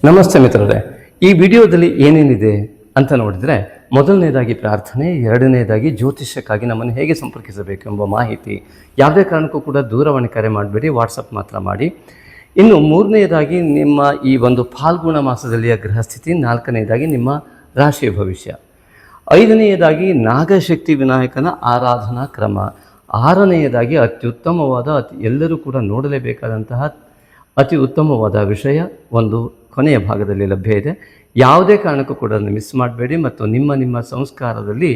ನಮಸ್ತೆ ಮಿತ್ರರೇ, ಈ ವಿಡಿಯೋದಲ್ಲಿ ಏನೇನಿದೆ ಅಂತ ನೋಡಿದರೆ, ಮೊದಲನೇದಾಗಿ ಪ್ರಾರ್ಥನೆ, ಎರಡನೇದಾಗಿ ಜ್ಯೋತಿಷ್ಯಕ್ಕಾಗಿ ನಮ್ಮನ್ನು ಹೇಗೆ ಸಂಪರ್ಕಿಸಬೇಕು ಎಂಬ ಮಾಹಿತಿ. ಯಾವುದೇ ಕಾರಣಕ್ಕೂ ಕೂಡ ದೂರವಾಣಿ ಕರೆ ಮಾಡಬೇಡಿ, ವಾಟ್ಸಪ್ ಮಾತ್ರ ಮಾಡಿ. ಇನ್ನು ಮೂರನೆಯದಾಗಿ ನಿಮ್ಮ ಈ ಒಂದು ಫಾಲ್ಗುಣ ಮಾಸದಲ್ಲಿಯ ಗ್ರಹಸ್ಥಿತಿ, ನಾಲ್ಕನೆಯದಾಗಿ ನಿಮ್ಮ ರಾಶಿಯ ಭವಿಷ್ಯ, ಐದನೆಯದಾಗಿ ನಾಗಶಕ್ತಿ ವಿನಾಯಕನ ಆರಾಧನಾ ಕ್ರಮ, ಆರನೆಯದಾಗಿ ಅತ್ಯುತ್ತಮವಾದ ಎಲ್ಲರೂ ಕೂಡ ನೋಡಲೇಬೇಕಾದಂತಹ ಅತಿ ಉತ್ತಮವಾದ ವಿಷಯ ಒಂದು ಕೊನೆಯ ಭಾಗದಲ್ಲಿ ಲಭ್ಯ ಇದೆ. ಯಾವುದೇ ಕಾರಣಕ್ಕೂ ಕೂಡ ಅದನ್ನು ಮಿಸ್ ಮಾಡಬೇಡಿ. ಮತ್ತು ನಿಮ್ಮ ಸಂಸ್ಕಾರದಲ್ಲಿ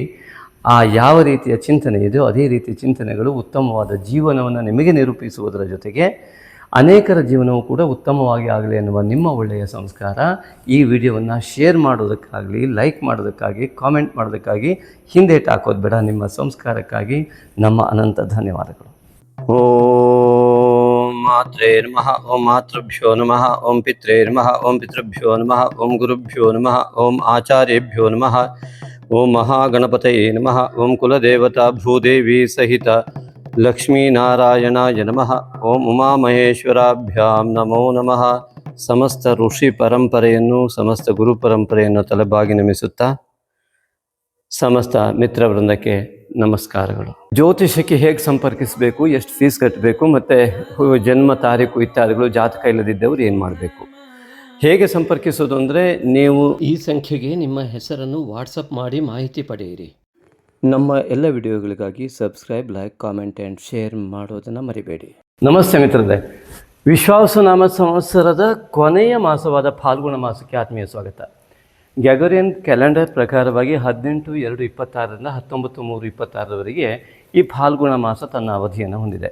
ಯಾವ ರೀತಿಯ ಚಿಂತನೆ ಇದೆಯೋ ಅದೇ ರೀತಿಯ ಚಿಂತನೆಗಳು ಉತ್ತಮವಾದ ಜೀವನವನ್ನು ನಿಮಗೆ ನಿರೂಪಿಸುವುದರ ಜೊತೆಗೆ ಅನೇಕರ ಜೀವನವೂ ಕೂಡ ಉತ್ತಮವಾಗಿ ಆಗಲಿ ಎನ್ನುವ ನಿಮ್ಮ ಒಳ್ಳೆಯ ಸಂಸ್ಕಾರ. ಈ ವಿಡಿಯೋವನ್ನು ಶೇರ್ ಮಾಡೋದಕ್ಕಾಗಲಿ, ಲೈಕ್ ಮಾಡೋದಕ್ಕಾಗಿ, ಕಾಮೆಂಟ್ ಮಾಡೋದಕ್ಕಾಗಿ ಹಿಂದೇಟು ಹಾಕೋದು ಬೇಡ. ನಿಮ್ಮ ಸಂಸ್ಕಾರಕ್ಕಾಗಿ ನಮ್ಮ ಅನಂತ ಧನ್ಯವಾದಗಳು. ಓಂ ಮಾತ್ರೇ ನಮಃ, ಓಂ ಮಾತೃಭ್ಯೋ ನಮಃ, ಓಂ ಪಿತ್ರೇ ನಮಃ, ಓಂ ಪಿತೃಭ್ಯೋ ನಮಃ, ಓಂ ಗುರುಭ್ಯೋ ನಮಃ, ಓಂ ಆಚಾರ್ಯೇಭ್ಯೋ ನಮಃ, ಓಂ ಮಹಾಗಣಪತಯೇ ನಮಃ, ಓಂ ಕುಲದೇವತಾ ಭೂದೇವಿ ಸಹಿತ ಲಕ್ಷ್ಮೀನಾರಾಯಣಾಯ ನಮಃ, ಓಂ ಉಮಾಮಹೇಶ್ವರಾಭ್ಯಾಂ ನಮೋ ನಮಃ. ಸಮಸ್ತ ಋಷಿ ಪರಂಪರೆಯನ್ನು, ಸಮಸ್ತ ಗುರು ಪರಂಪರೆಯನ್ನು ತಲೆಬಾಗಿ ನಮಿಸುತ್ತಾ ಸಮಸ್ತ ಮಿತ್ರವೃಂದಕ್ಕೆ ನಮಸ್ಕಾರಗಳು. ಜ್ಯೋತಿಷಕ್ಕೆ ಹೇಗೆ ಸಂಪರ್ಕಿಸಬೇಕು, ಎಷ್ಟು ಫೀಸ್ ಕಟ್ಟಬೇಕು, ಮತ್ತು ಜನ್ಮ ತಾರೀಕು ಇತ್ಯಾದಿಗಳು, ಜಾತಕ ಇಲ್ಲದಿದ್ದವರು ಏನು ಮಾಡಬೇಕು, ಹೇಗೆ ಸಂಪರ್ಕಿಸೋದು ಅಂದರೆ, ನೀವು ಈ ಸಂಖ್ಯೆಗೆ ನಿಮ್ಮ ಹೆಸರನ್ನು ವಾಟ್ಸಪ್ ಮಾಡಿ ಮಾಹಿತಿ ಪಡೆಯಿರಿ. ನಮ್ಮ ಎಲ್ಲ ವಿಡಿಯೋಗಳಿಗಾಗಿ subscribe, like, comment and share ಮಾಡೋದನ್ನು ಮರಿಬೇಡಿ. ನಮಸ್ತೆ ಮಿತ್ರರೇ, ವಿಶ್ವಾವಸುನಾಮ ಸಂವತ್ಸರದ ಕೊನೆಯ ಮಾಸವಾದ ಫಾಲ್ಗುಣ ಮಾಸಕ್ಕೆ ಆತ್ಮೀಯ ಸ್ವಾಗತ. ಗ್ಯಾಗೋರಿಯನ್ ಕ್ಯಾಲೆಂಡರ್ ಪ್ರಕಾರವಾಗಿ 18/2/26ರಿಂದ 19/3/26ರವರೆಗೆ ಈ ಫಾಲ್ಗುಣ ಮಾಸ ತನ್ನ ಅವಧಿಯನ್ನು ಹೊಂದಿದೆ.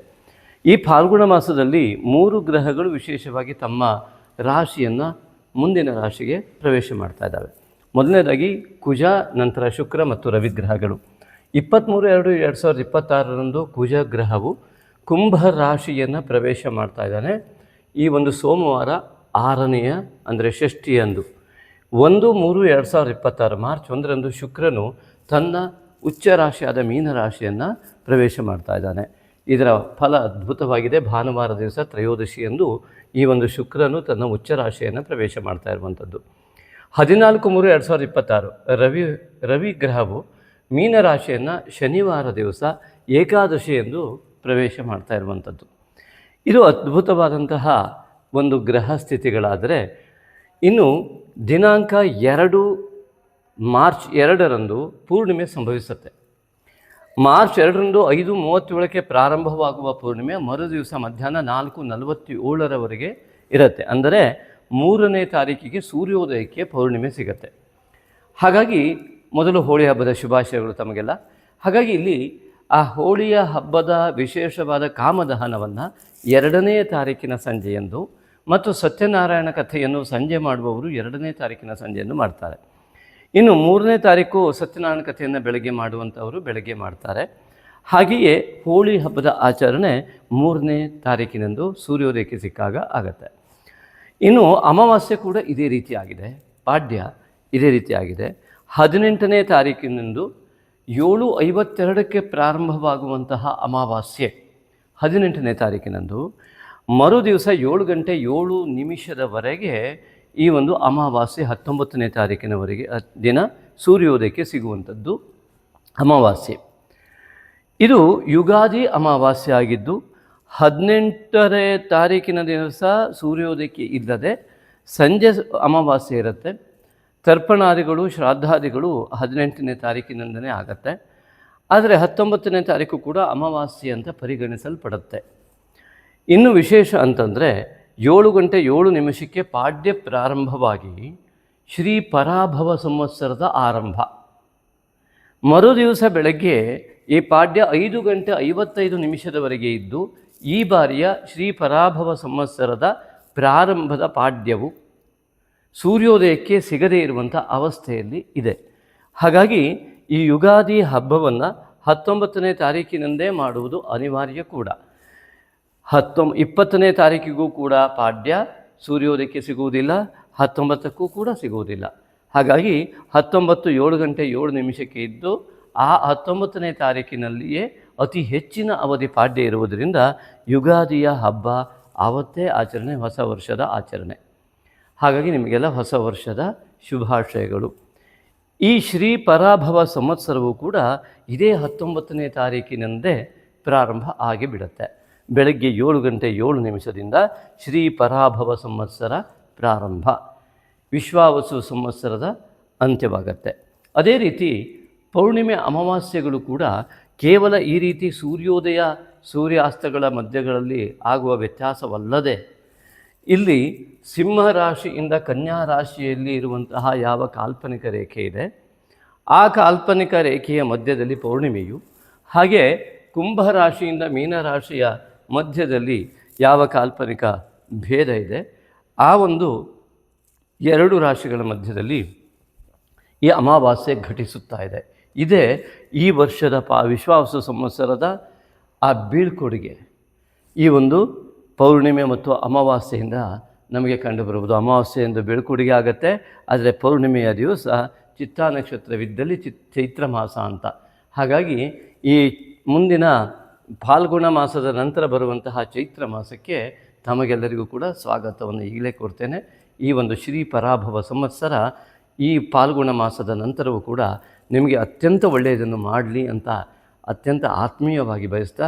ಈ ಫಾಲ್ಗುಣ ಮಾಸದಲ್ಲಿ 3 ಗ್ರಹಗಳು ವಿಶೇಷವಾಗಿ ತಮ್ಮ ರಾಶಿಯನ್ನು ಮುಂದಿನ ರಾಶಿಗೆ ಪ್ರವೇಶ ಮಾಡ್ತಾ ಇದ್ದಾವೆ. ಮೊದಲನೇದಾಗಿ ಕುಜ, ನಂತರ ಶುಕ್ರ ಮತ್ತು ರವಿ ಗ್ರಹಗಳು. 23/2/2026ರಂದು ಕುಜ ಗ್ರಹವು ಕುಂಭ ರಾಶಿಯನ್ನು ಪ್ರವೇಶ ಮಾಡ್ತಾ ಇದ್ದಾನೆ. ಈ ಒಂದು ಸೋಮವಾರ 6ನೆಯ ಅಂದರೆ ಷಷ್ಠಿಯಂದು 1/3/2026 ಮಾರ್ಚ್ 1ರಂದು ಶುಕ್ರನು ತನ್ನ ಉಚ್ಚ ರಾಶಿಯಾದ ಮೀನ ರಾಶಿಯನ್ನು ಪ್ರವೇಶ ಮಾಡ್ತಾ ಇದ್ದಾನೆ. ಇದರ ಫಲ ಅದ್ಭುತವಾಗಿದೆ. ಭಾನುವಾರ ದಿವಸ ತ್ರಯೋದಶಿಯಂದು ಈ ಒಂದು ಶುಕ್ರನು ತನ್ನ ಉಚ್ಚ ರಾಶಿಯನ್ನು ಪ್ರವೇಶ ಮಾಡ್ತಾ ಇರುವಂಥದ್ದು. 14/3/2026 ರವಿ ಗ್ರಹವು ಮೀನ ರಾಶಿಯನ್ನು ಶನಿವಾರ ದಿವಸ ಏಕಾದಶಿಯಂದು ಪ್ರವೇಶ ಮಾಡ್ತಾ ಇರುವಂಥದ್ದು. ಇದು ಅದ್ಭುತವಾದಂತಹ ಒಂದು ಗ್ರಹ ಸ್ಥಿತಿಗಳಾದರೆ, ಇನ್ನು ದಿನಾಂಕ 2 ಮಾರ್ಚ್ 2ರಂದು ಪೂರ್ಣಿಮೆ ಸಂಭವಿಸುತ್ತೆ. ಮಾರ್ಚ್ 2ರಂದು 5:37ಕ್ಕೆ ಪ್ರಾರಂಭವಾಗುವ ಪೂರ್ಣಿಮೆ ಮರು ದಿವಸ ಮಧ್ಯಾಹ್ನ 4:47ರವರೆಗೆ ಇರುತ್ತೆ. ಅಂದರೆ 3ನೇ ತಾರೀಕಿಗೆ ಸೂರ್ಯೋದಯಕ್ಕೆ ಪೌರ್ಣಿಮೆ ಸಿಗುತ್ತೆ. ಹಾಗಾಗಿ ಮೊದಲು ಹೋಳಿ ಹಬ್ಬದ ಶುಭಾಶಯಗಳು ತಮಗೆಲ್ಲ. ಹಾಗಾಗಿ ಇಲ್ಲಿ ಆ ಹೋಳಿಯ ಹಬ್ಬದ ವಿಶೇಷವಾದ ಕಾಮದಹನವನ್ನು 2ನೇ ತಾರೀಕಿನ ಸಂಜೆಯಂದು ಮತ್ತು ಸತ್ಯನಾರಾಯಣ ಕಥೆಯನ್ನು ಸಂಜೆ ಮಾಡುವವರು 2ನೇ ತಾರೀಕಿನ ಸಂಜೆಯನ್ನು ಮಾಡ್ತಾರೆ. ಇನ್ನು 3ನೇ ತಾರೀಕು ಸತ್ಯನಾರಾಯಣ ಕಥೆಯನ್ನು ಬೆಳಗ್ಗೆ ಮಾಡುವಂಥವರು ಬೆಳಗ್ಗೆ ಮಾಡ್ತಾರೆ. ಹಾಗೆಯೇ ಹೋಳಿ ಹಬ್ಬದ ಆಚರಣೆ 3ನೇ ತಾರೀಕಿನಂದು ಸೂರ್ಯೋದಯಕ್ಕೆ ಸಿಕ್ಕಾಗ ಆಗತ್ತೆ. ಇನ್ನು ಅಮಾವಾಸ್ಯೆ ಕೂಡ ಇದೇ ರೀತಿಯಾಗಿದೆ, ಪಾಡ್ಯ ಇದೇ ರೀತಿಯಾಗಿದೆ. 18ನೇ ತಾರೀಕಿನಂದು 7:52ಕ್ಕೆ ಪ್ರಾರಂಭವಾಗುವಂತಹ ಅಮಾವಾಸ್ಯೆ 18ನೇ ತಾರೀಕಿನಂದು ಮರು ದಿವಸ 7:07 ಈ ಒಂದು ಅಮಾವಾಸ್ಯೆ 19ನೇ ತಾರೀಕಿನವರೆಗೆ ದಿನ ಸೂರ್ಯೋದಯಕ್ಕೆ ಸಿಗುವಂಥದ್ದು ಅಮಾವಾಸ್ಯೆ. ಇದು ಯುಗಾದಿ ಅಮಾವಾಸ್ಯೆ ಆಗಿದ್ದು 18ನೇ ತಾರೀಕಿನ ದಿವಸ ಸೂರ್ಯೋದಯಕ್ಕೆ ಇಲ್ಲದೆ ಸಂಜೆ ಅಮಾವಾಸ್ಯೆ ಇರುತ್ತೆ. ತರ್ಪಣಾದಿಗಳು, ಶ್ರಾದ್ದಾದಿಗಳು 18ನೇ ತಾರೀಕಿನಿಂದಲೇ ಆಗತ್ತೆ. ಆದರೆ 19ನೇ ತಾರೀಕು ಕೂಡ ಅಮಾವಾಸ್ಯೆ ಅಂತ ಪರಿಗಣಿಸಲ್ಪಡುತ್ತೆ. ಇನ್ನು ವಿಶೇಷ ಅಂತಂದರೆ 7:07 ಪಾಡ್ಯ ಪ್ರಾರಂಭವಾಗಿ ಶ್ರೀ ಪರಾಭವ ಸಂವತ್ಸರದ ಆರಂಭ. ಮರು ದಿವಸ ಬೆಳಗ್ಗೆ ಈ ಪಾಡ್ಯ 5:55 ಇದ್ದು ಈ ಬಾರಿಯ ಶ್ರೀ ಪರಾಭವ ಸಂವತ್ಸರದ ಪ್ರಾರಂಭದ ಪಾಡ್ಯವು ಸೂರ್ಯೋದಯಕ್ಕೆ ಸಿಗದೇ ಇರುವಂಥ ಅವಸ್ಥೆಯಲ್ಲಿ ಇದೆ. ಹಾಗಾಗಿ ಈ ಯುಗಾದಿ ಹಬ್ಬವನ್ನು 19ನೇ ತಾರೀಕಿನಂದೇ ಮಾಡುವುದು ಅನಿವಾರ್ಯ ಕೂಡ. 20ನೇ ತಾರೀಕಿಗೂ ಕೂಡ ಪಾಡ್ಯ ಸೂರ್ಯೋದಯಕ್ಕೆ ಸಿಗುವುದಿಲ್ಲ, 19ಕ್ಕೂ ಕೂಡ ಸಿಗುವುದಿಲ್ಲ. ಹಾಗಾಗಿ 19 7:07 ಇದ್ದು ಆ 19ನೇ ತಾರೀಕಿನಲ್ಲಿಯೇ ಅತಿ ಹೆಚ್ಚಿನ ಅವಧಿ ಪಾಡ್ಯ ಇರುವುದರಿಂದ ಯುಗಾದಿಯ ಹಬ್ಬ ಆವತ್ತೇ ಆಚರಣೆ, ಹೊಸ ವರ್ಷದ ಆಚರಣೆ. ಹಾಗಾಗಿ ನಿಮಗೆಲ್ಲ ಹೊಸ ವರ್ಷದ ಶುಭಾಶಯಗಳು. ಈ ಶ್ರೀ ಪರಾಭವ ಸಂವತ್ಸರವು ಕೂಡ ಇದೇ 19ನೇ ತಾರೀಕಿನಂದೇ ಪ್ರಾರಂಭ ಆಗಿಬಿಡುತ್ತೆ. ಬೆಳಗ್ಗೆ 7:07 ಶ್ರೀ ಪರಾಭವ ಸಂವತ್ಸರ ಪ್ರಾರಂಭ, ವಿಶ್ವಾವಸು ಸಂವತ್ಸರದ ಅಂತ್ಯವಾಗತ್ತೆ. ಅದೇ ರೀತಿ ಪೌರ್ಣಿಮೆ ಅಮಾವಾಸ್ಯೆಗಳು ಕೂಡ ಕೇವಲ ಈ ರೀತಿ ಸೂರ್ಯೋದಯ ಸೂರ್ಯಾಸ್ತಗಳ ಮಧ್ಯಗಳಲ್ಲಿ ಆಗುವ ವ್ಯತ್ಯಾಸವಲ್ಲದೆ, ಇಲ್ಲಿ ಸಿಂಹ ರಾಶಿಯಿಂದ ಕನ್ಯಾ ರಾಶಿಯಲ್ಲಿ ಇರುವಂತಹ ಯಾವ ಕಾಲ್ಪನಿಕ ರೇಖೆ ಇದೆ, ಆ ಕಾಲ್ಪನಿಕ ರೇಖೆಯ ಮಧ್ಯದಲ್ಲಿ ಪೌರ್ಣಿಮೆಯು, ಹಾಗೆ ಕುಂಭ ರಾಶಿಯಿಂದ ಮೀನರಾಶಿಯ ಮಧ್ಯದಲ್ಲಿ ಯಾವ ಕಾಲ್ಪನಿಕ ಭೇದ ಇದೆ, ಆ ಒಂದು 2 ರಾಶಿಗಳ ಮಧ್ಯದಲ್ಲಿ ಈ ಅಮಾವಾಸ್ಯೆ ಘಟಿಸುತ್ತಾ ಇದೆ. ಇದೇ ಈ ವರ್ಷದ ವಿಶ್ವಾವಸು ಸಂವತ್ಸರದ ಆ ಬೀಳ್ಕೊಡುಗೆ. ಈ ಒಂದು ಪೌರ್ಣಿಮೆ ಮತ್ತು ಅಮಾವಾಸ್ಯೆಯಿಂದ ನಮಗೆ ಕಂಡುಬರುವುದು. ಅಮಾವಾಸ್ಯೆಯಿಂದ ಬೀಳ್ಕೊಡುಗೆ ಆಗುತ್ತೆ, ಆದರೆ ಪೌರ್ಣಿಮೆಯ ದಿವಸ ಚಿತ್ತಾ ನಕ್ಷತ್ರವಿದ್ದಲ್ಲಿ ಚೈತ್ರ ಮಾಸ ಅಂತ. ಹಾಗಾಗಿ ಈ ಮುಂದಿನ ಫಾಲ್ಗುಣ ಮಾಸದ ನಂತರ ಬರುವಂತಹ ಚೈತ್ರ ಮಾಸಕ್ಕೆ ತಮಗೆಲ್ಲರಿಗೂ ಕೂಡ ಸ್ವಾಗತವನ್ನು ಈಗಲೇ ಕೋರ್ತೇನೆ. ಈ ಒಂದು ಶ್ರೀ ಪರಾಭವ ಸಂವತ್ಸರ ಈ ಫಾಲ್ಗುಣ ಮಾಸದ ನಂತರವೂ ಕೂಡ ನಿಮಗೆ ಅತ್ಯಂತ ಒಳ್ಳೆಯದನ್ನು ಮಾಡಲಿ ಅಂತ ಅತ್ಯಂತ ಆತ್ಮೀಯವಾಗಿ ಬಯಸ್ತಾ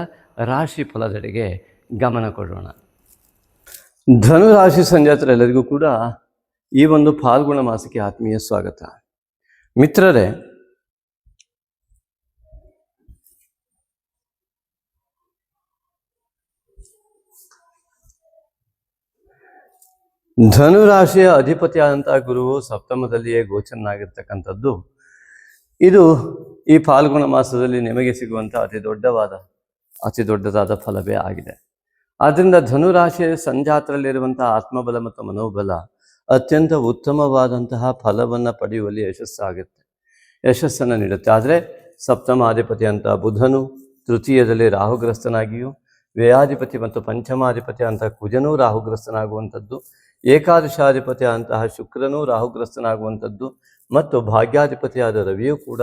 ರಾಶಿ ಫಲದೆಡೆಗೆ ಗಮನ ಕೊಡೋಣ. ಧನುರಾಶಿ ಸಂಜಾತರೆಲ್ಲರಿಗೂ ಕೂಡ ಈ ಒಂದು ಫಾಲ್ಗುಣ ಮಾಸಕ್ಕೆ ಆತ್ಮೀಯ ಸ್ವಾಗತ. ಮಿತ್ರರೇ, ಧನುರಾಶಿಯ ಅಧಿಪತಿಯಾದಂಥ ಗುರುವು ಸಪ್ತಮದಲ್ಲಿಯೇ ಗೋಚರನಾಗಿರ್ತಕ್ಕಂಥದ್ದು. ಇದು ಈ ಫಾಲ್ಗುಣ ಮಾಸದಲ್ಲಿ ನಿಮಗೆ ಸಿಗುವಂಥ ಅತಿ ದೊಡ್ಡದಾದ ಫಲವೇ ಆಗಿದೆ. ಆದ್ದರಿಂದ ಧನುರಾಶಿಯ ಸಂಜಾತರಲ್ಲಿರುವಂಥ ಆತ್ಮಬಲ ಮತ್ತು ಮನೋಬಲ ಅತ್ಯಂತ ಉತ್ತಮವಾದಂತಹ ಫಲವನ್ನು ಪಡೆಯುವಲ್ಲಿ ಯಶಸ್ಸನ್ನು ನೀಡುತ್ತೆ. ಆದರೆ ಸಪ್ತಮಾಧಿಪತಿ ಅಂತ ಬುಧನು, ತೃತೀಯದಲ್ಲಿ ರಾಹುಗ್ರಸ್ತನಾಗಿಯೂ, ವ್ಯಯಾಧಿಪತಿ ಮತ್ತು ಪಂಚಮಾಧಿಪತಿ ಅಂತ ಕುಜನೂ ರಾಹುಗ್ರಸ್ತನಾಗುವಂಥದ್ದು, ಏಕಾದಶಾಧಿಪತಿ ಅಂತಹ ಶುಕ್ರನೂ ರಾಹುಗ್ರಸ್ತನಾಗುವಂಥದ್ದು ಮತ್ತು ಭಾಗ್ಯಾಧಿಪತಿಯಾದ ರವಿಯೂ ಕೂಡ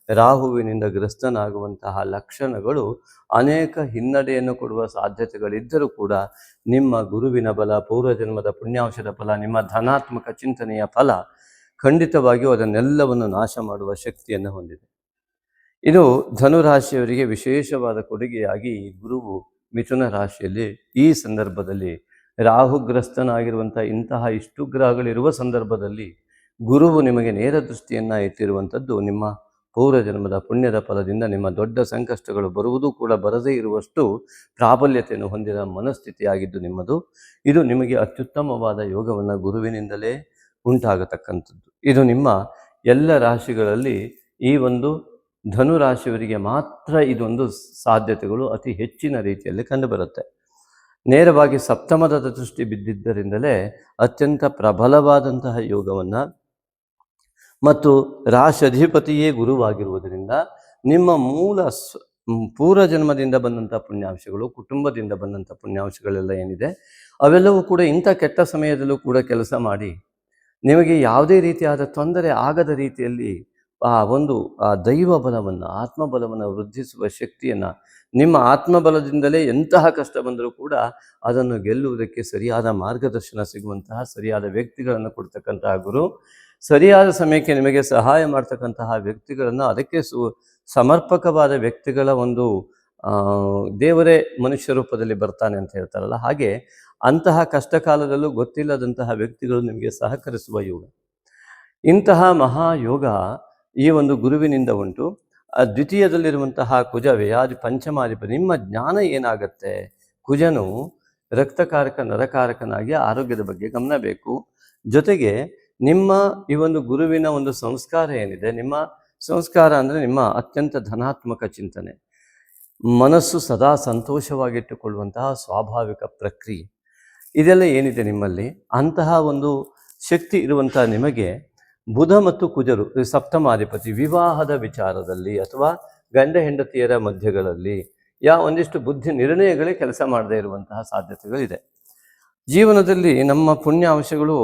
ರಾಹುವಿನಿಂದ ಗ್ರಸ್ತನಾಗುವಂತಹ ಲಕ್ಷಣಗಳು ಅನೇಕ ಹಿನ್ನಡೆಯನ್ನು ಕೊಡುವ ಸಾಧ್ಯತೆಗಳಿದ್ದರೂ ಕೂಡ ನಿಮ್ಮ ಗುರುವಿನ ಬಲ, ಪೂರ್ವಜನ್ಮದ ಪುಣ್ಯಾಂಶದ ಫಲ, ನಿಮ್ಮ ಧನಾತ್ಮಕ ಚಿಂತನೆಯ ಫಲ ಖಂಡಿತವಾಗಿಯೂ ಅದನ್ನೆಲ್ಲವನ್ನು ನಾಶ ಮಾಡುವ ಶಕ್ತಿಯನ್ನು ಹೊಂದಿದೆ. ಇದು ಧನುರಾಶಿಯವರಿಗೆ ವಿಶೇಷವಾದ ಕೊಡುಗೆಯಾಗಿ ಗುರುವು ಮಿಥುನ ರಾಶಿಯಲ್ಲಿ ಈ ಸಂದರ್ಭದಲ್ಲಿ ರಾಹುಗ್ರಸ್ತನಾಗಿರುವಂಥ ಇಂತಹ ಇಷ್ಟು ಗ್ರಹಗಳಿರುವ ಸಂದರ್ಭದಲ್ಲಿ ಗುರುವು ನಿಮಗೆ ನೇರ ದೃಷ್ಟಿಯನ್ನು ಇಟ್ಟಿರುವಂಥದ್ದು ನಿಮ್ಮ ಪೂರ್ವಜನ್ಮದ ಪುಣ್ಯದ ಫಲದಿಂದ ನಿಮ್ಮ ದೊಡ್ಡ ಸಂಕಷ್ಟಗಳು ಬರುವುದೂ ಕೂಡ ಬರದೇ ಇರುವಷ್ಟು ಪ್ರಾಬಲ್ಯತೆಯನ್ನು ಹೊಂದಿದ ಮನಸ್ಥಿತಿಯಾಗಿದ್ದು ನಿಮ್ಮದು. ಇದು ನಿಮಗೆ ಅತ್ಯುತ್ತಮವಾದ ಯೋಗವನ್ನು ಗುರುವಿನಿಂದಲೇ ಉಂಟಾಗತಕ್ಕಂಥದ್ದು. ಇದು ನಿಮ್ಮ ಎಲ್ಲ ರಾಶಿಗಳಲ್ಲಿ ಈ ಒಂದು ಧನುರಾಶಿಯವರಿಗೆ ಮಾತ್ರ ಇದೊಂದು ಸಾಧ್ಯತೆಗಳು ಅತಿ ಹೆಚ್ಚಿನ ರೀತಿಯಲ್ಲಿ ಕಂಡುಬರುತ್ತೆ. ನೇರವಾಗಿ ಸಪ್ತಮದ ದೃಷ್ಟಿ ಬಿದ್ದಿದ್ದರಿಂದಲೇ ಅತ್ಯಂತ ಪ್ರಬಲವಾದಂತಹ ಯೋಗವನ್ನು ಮತ್ತು ರಾಶಿಧಿಪತಿಯೇ ಗುರುವಾಗಿರುವುದರಿಂದ ನಿಮ್ಮ ಮೂಲ ಪೂರ್ವಜನ್ಮದಿಂದ ಬಂದಂಥ ಪುಣ್ಯಾಂಶಗಳು, ಕುಟುಂಬದಿಂದ ಬಂದಂಥ ಪುಣ್ಯಾಂಶಗಳೆಲ್ಲ ಏನಿದೆ ಅವೆಲ್ಲವೂ ಕೂಡ ಇಂಥ ಕೆಟ್ಟ ಸಮಯದಲ್ಲೂ ಕೂಡ ಕೆಲಸ ಮಾಡಿ ನಿಮಗೆ ಯಾವುದೇ ರೀತಿಯಾದ ತೊಂದರೆ ಆಗದ ರೀತಿಯಲ್ಲಿ ಆ ದೈವ ಬಲವನ್ನು, ಆತ್ಮಬಲವನ್ನು ವೃದ್ಧಿಸುವ ಶಕ್ತಿಯನ್ನು, ನಿಮ್ಮ ಆತ್ಮಬಲದಿಂದಲೇ ಎಂತಹ ಕಷ್ಟ ಬಂದರೂ ಕೂಡ ಅದನ್ನು ಗೆಲ್ಲುವುದಕ್ಕೆ ಸರಿಯಾದ ಮಾರ್ಗದರ್ಶನ ಸಿಗುವಂತಹ ಸರಿಯಾದ ವ್ಯಕ್ತಿಗಳನ್ನು ಕೊಡ್ತಕ್ಕಂತಹ ಗುರು, ಸರಿಯಾದ ಸಮಯಕ್ಕೆ ನಿಮಗೆ ಸಹಾಯ ಮಾಡ್ತಕ್ಕಂತಹ ವ್ಯಕ್ತಿಗಳನ್ನು, ಅದಕ್ಕೆ ಸಮರ್ಪಕವಾದ ವ್ಯಕ್ತಿಗಳ ಒಂದು ದೇವರೇ ಮನುಷ್ಯ ರೂಪದಲ್ಲಿ ಬರ್ತಾನೆ ಅಂತ ಹೇಳ್ತಾರಲ್ಲ, ಹಾಗೆ ಅಂತಹ ಕಷ್ಟ ಕಾಲದಲ್ಲೂ ಗೊತ್ತಿಲ್ಲದಂತಹ ವ್ಯಕ್ತಿಗಳು ನಿಮಗೆ ಸಹಕರಿಸುವ ಯೋಗ. ಇಂತಹ ಮಹಾಯೋಗ ಈ ಒಂದು ಗುರುವಿನಿಂದ ಉಂಟು. ದ್ವಿತೀಯದಲ್ಲಿರುವಂತಹ ಕುಜ ವ್ಯಯಾದಿ ಪಂಚಮಾಧಿಪತಿ. ನಿಮ್ಮ ಜ್ಞಾನ ಏನಾಗತ್ತೆ, ಕುಜನು ರಕ್ತಕಾರಕ ನರಕಾರಕನಾಗಿ ಆರೋಗ್ಯದ ಬಗ್ಗೆ ಗಮನ ಬೇಕು. ಜೊತೆಗೆ ನಿಮ್ಮ ಈ ಒಂದು ಗುರುವಿನ ಒಂದು ಸಂಸ್ಕಾರ ಏನಿದೆ, ನಿಮ್ಮ ಸಂಸ್ಕಾರ ಅಂದರೆ ನಿಮ್ಮ ಅತ್ಯಂತ ಧನಾತ್ಮಕ ಚಿಂತನೆ, ಮನಸ್ಸು ಸದಾ ಸಂತೋಷವಾಗಿಟ್ಟುಕೊಳ್ಳುವಂತಹ ಸ್ವಾಭಾವಿಕ ಪ್ರಕ್ರಿಯೆ, ಇದೆಲ್ಲ ಏನಿದೆ ನಿಮ್ಮಲ್ಲಿ, ಅಂತಹ ಒಂದು ಶಕ್ತಿ ಇರುವಂಥ ನಿಮಗೆ ಬುಧ ಮತ್ತು ಕುಜರು ಸಪ್ತಮಾಧಿಪತಿ ವಿವಾಹದ ವಿಚಾರದಲ್ಲಿ ಅಥವಾ ಗಂಡ ಹೆಂಡತಿಯರ ಮಧ್ಯಗಳಲ್ಲಿ ಒಂದಿಷ್ಟು ಬುದ್ಧಿ ನಿರ್ಣಯಗಳೇ ಕೆಲಸ ಮಾಡದೇ ಇರುವಂತಹ ಸಾಧ್ಯತೆಗಳಿದೆ. ಜೀವನದಲ್ಲಿ ನಮ್ಮ ಪುಣ್ಯಾಂಶಗಳು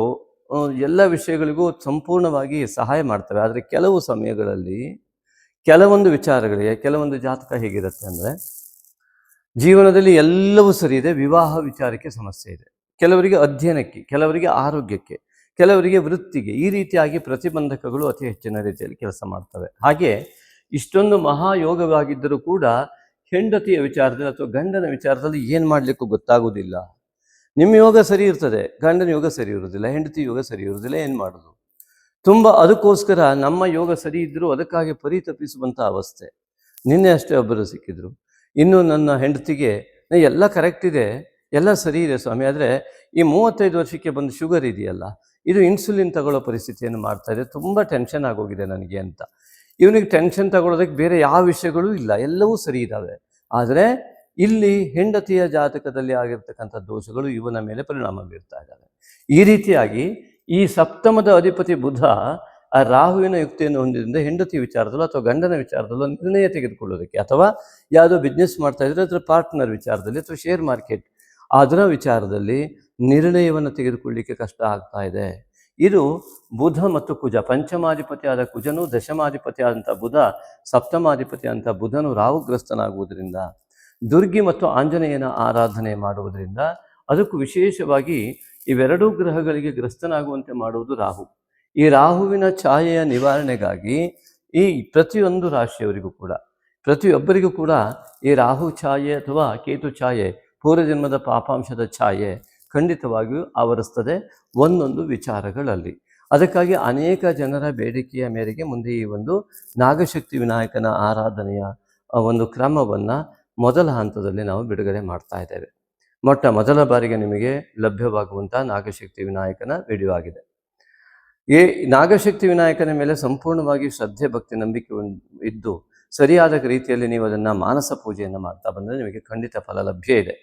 ಎಲ್ಲ ವಿಷಯಗಳಿಗೂ ಸಂಪೂರ್ಣವಾಗಿ ಸಹಾಯ ಮಾಡ್ತವೆ. ಆದರೆ ಕೆಲವು ಸಮಯಗಳಲ್ಲಿ ಕೆಲವೊಂದು ವಿಚಾರಗಳಿಗೆ, ಕೆಲವೊಂದು ಜಾತಕ ಹೇಗಿರುತ್ತೆ ಅಂದರೆ, ಜೀವನದಲ್ಲಿ ಎಲ್ಲವೂ ಸರಿ ಇದೆ, ವಿವಾಹ ವಿಚಾರಕ್ಕೆ ಸಮಸ್ಯೆ ಇದೆ, ಕೆಲವರಿಗೆ ಅಧ್ಯಯನಕ್ಕೆ, ಕೆಲವರಿಗೆ ಆರೋಗ್ಯಕ್ಕೆ, ಕೆಲವರಿಗೆ ವೃತ್ತಿಗೆ. ಈ ರೀತಿಯಾಗಿ ಪ್ರತಿಬಂಧಕಗಳು ಅತಿ ಹೆಚ್ಚಿನ ರೀತಿಯಲ್ಲಿ ಕೆಲಸ ಮಾಡ್ತವೆ. ಹಾಗೆ ಇಷ್ಟೊಂದು ಮಹಾಯೋಗವಾಗಿದ್ದರೂ ಕೂಡ ಹೆಂಡತಿಯ ವಿಚಾರದಲ್ಲಿ ಅಥವಾ ಗಂಡನ ವಿಚಾರದಲ್ಲಿ ಏನು ಮಾಡಲಿಕ್ಕೂ ಗೊತ್ತಾಗುವುದಿಲ್ಲ. ನಿಮ್ಮ ಯೋಗ ಸರಿ ಇರ್ತದೆ, ಗಂಡನ ಯೋಗ ಸರಿ ಇರುವುದಿಲ್ಲ, ಹೆಂಡತಿ ಯೋಗ ಸರಿ ಇರುವುದಿಲ್ಲ, ಏನು ಮಾಡೋದು? ತುಂಬ ಅದಕ್ಕೋಸ್ಕರ ನಮ್ಮ ಯೋಗ ಸರಿ ಇದ್ದರೂ ಅದಕ್ಕಾಗಿ ಪರಿತಪಿಸುವಂಥ ಅವಸ್ಥೆ. ನಿನ್ನೆ ಅಷ್ಟೇ ಒಬ್ಬರು ಸಿಕ್ಕಿದ್ರು. ಇನ್ನು ನನ್ನ ಹೆಂಡತಿಗೆ ಎಲ್ಲ ಕರೆಕ್ಟ್ ಇದೆ, ಎಲ್ಲ ಸರಿ ಇದೆ ಸ್ವಾಮಿ, ಆದರೆ ಈ 35 ವರ್ಷಕ್ಕೆ ಬಂದು ಶುಗರ್ ಇದೆಯಲ್ಲ, ಇದು ಇನ್ಸುಲಿನ್ ತಗೊಳ್ಳೋ ಪರಿಸ್ಥಿತಿಯನ್ನು ಮಾಡ್ತಾ ಇದೆ, ತುಂಬ ಟೆನ್ಷನ್ ಆಗೋಗಿದೆ ನನಗೆ ಅಂತ. ಇವನಿಗೆ ಟೆನ್ಷನ್ ತಗೊಳ್ಳೋದಕ್ಕೆ ಬೇರೆ ಯಾವ ವಿಷಯಗಳೂ ಇಲ್ಲ, ಎಲ್ಲವೂ ಸರಿ ಇದ್ದಾವೆ. ಆದರೆ ಇಲ್ಲಿ ಹೆಂಡತಿಯ ಜಾತಕದಲ್ಲಿ ಆಗಿರ್ತಕ್ಕಂಥ ದೋಷಗಳು ಇವನ ಮೇಲೆ ಪರಿಣಾಮ ಬೀರ್ತಾ ಇದ್ದಾವೆ. ಈ ರೀತಿಯಾಗಿ ಈ ಸಪ್ತಮದ ಅಧಿಪತಿ ಬುಧ ಆ ರಾಹುವಿನ ಯುಕ್ತಿಯನ್ನು ಹೊಂದಿದ್ದರಿಂದ ಹೆಂಡತಿ ವಿಚಾರದಲ್ಲೂ ಅಥವಾ ಗಂಡನ ವಿಚಾರದಲ್ಲೂ ನಿರ್ಣಯ ತೆಗೆದುಕೊಳ್ಳೋದಕ್ಕೆ, ಅಥವಾ ಯಾವುದೋ ಬಿಸ್ನೆಸ್ ಮಾಡ್ತಾ ಇದ್ರೆ ಅದರ ಪಾರ್ಟ್ನರ್ ವಿಚಾರದಲ್ಲಿ ಅಥವಾ ಶೇರ್ ಮಾರ್ಕೆಟ್ ಅದರ ವಿಚಾರದಲ್ಲಿ ನಿರ್ಣಯವನ್ನು ತೆಗೆದುಕೊಳ್ಳಲಿಕ್ಕೆ ಕಷ್ಟ ಆಗ್ತಾ ಇದೆ. ಇದು ಬುಧ ಮತ್ತು ಕುಜ, ಪಂಚಮಾಧಿಪತಿಯಾದ ಕುಜನು, ದಶಮಾಧಿಪತಿ ಆದಂಥ ಬುಧ, ಸಪ್ತಮಾಧಿಪತಿ ಅಂತ ಬುಧನು ರಾಹುಗ್ರಸ್ತನಾಗುವುದರಿಂದ, ದುರ್ಗಿ ಮತ್ತು ಆಂಜನೇಯನ ಆರಾಧನೆ ಮಾಡುವುದರಿಂದ, ಅದಕ್ಕೂ ವಿಶೇಷವಾಗಿ ಇವೆರಡೂ ಗ್ರಹಗಳಿಗೆ ಗ್ರಸ್ತನಾಗುವಂತೆ ಮಾಡುವುದು ರಾಹು. ಈ ರಾಹುವಿನ ಛಾಯೆಯ ನಿವಾರಣೆಗಾಗಿ ಈ ಪ್ರತಿಯೊಂದು ರಾಶಿಯವರಿಗೂ ಕೂಡ, ಪ್ರತಿಯೊಬ್ಬರಿಗೂ ಕೂಡ ಈ ರಾಹು ಛಾಯೆ ಅಥವಾ ಕೇತು ಛಾಯೆ, ಪೂರ್ವಜನ್ಮದ ಪಾಪಾಂಶದ ಛಾಯೆ ಖಂಡಿತವಾಗಿಯೂ ಆವರಿಸ್ತದೆ ಒಂದೊಂದು ವಿಚಾರಗಳಲ್ಲಿ. ಅದಕ್ಕಾಗಿ ಅನೇಕ ಜನರ ಬೇಡಿಕೆಯ ಮೇರೆಗೆ ಮುಂದೆ ಈ ಒಂದು ನಾಗಶಕ್ತಿ ವಿನಾಯಕನ ಆರಾಧನೆಯ ಒಂದು ಕ್ರಮವನ್ನು ಮೊದಲ ಹಂತದಲ್ಲಿ ನಾವು ಬಿಡುಗಡೆ ಮಾಡ್ತಾ ಇದ್ದೇವೆ. ಮೊದಲ ಬಾರಿಗೆ ನಿಮಗೆ ಲಭ್ಯವಾಗುವಂಥ ನಾಗಶಕ್ತಿ ವಿನಾಯಕನ ವಿಡಿಯೋ ಆಗಿದೆ. ಈ ನಾಗಶಕ್ತಿ ವಿನಾಯಕನ ಮೇಲೆ ಸಂಪೂರ್ಣವಾಗಿ ಶ್ರದ್ಧೆ, ಭಕ್ತಿ, ನಂಬಿಕೆ ಇದ್ದು ಸರಿಯಾದ ರೀತಿಯಲ್ಲಿ ನೀವು ಅದನ್ನು ಮಾನಸ ಪೂಜೆಯನ್ನು ಮಾಡ್ತಾ ಬಂದರೆ ನಿಮಗೆ ಖಂಡಿತ ಫಲ ಲಭ್ಯ ಇದೆ.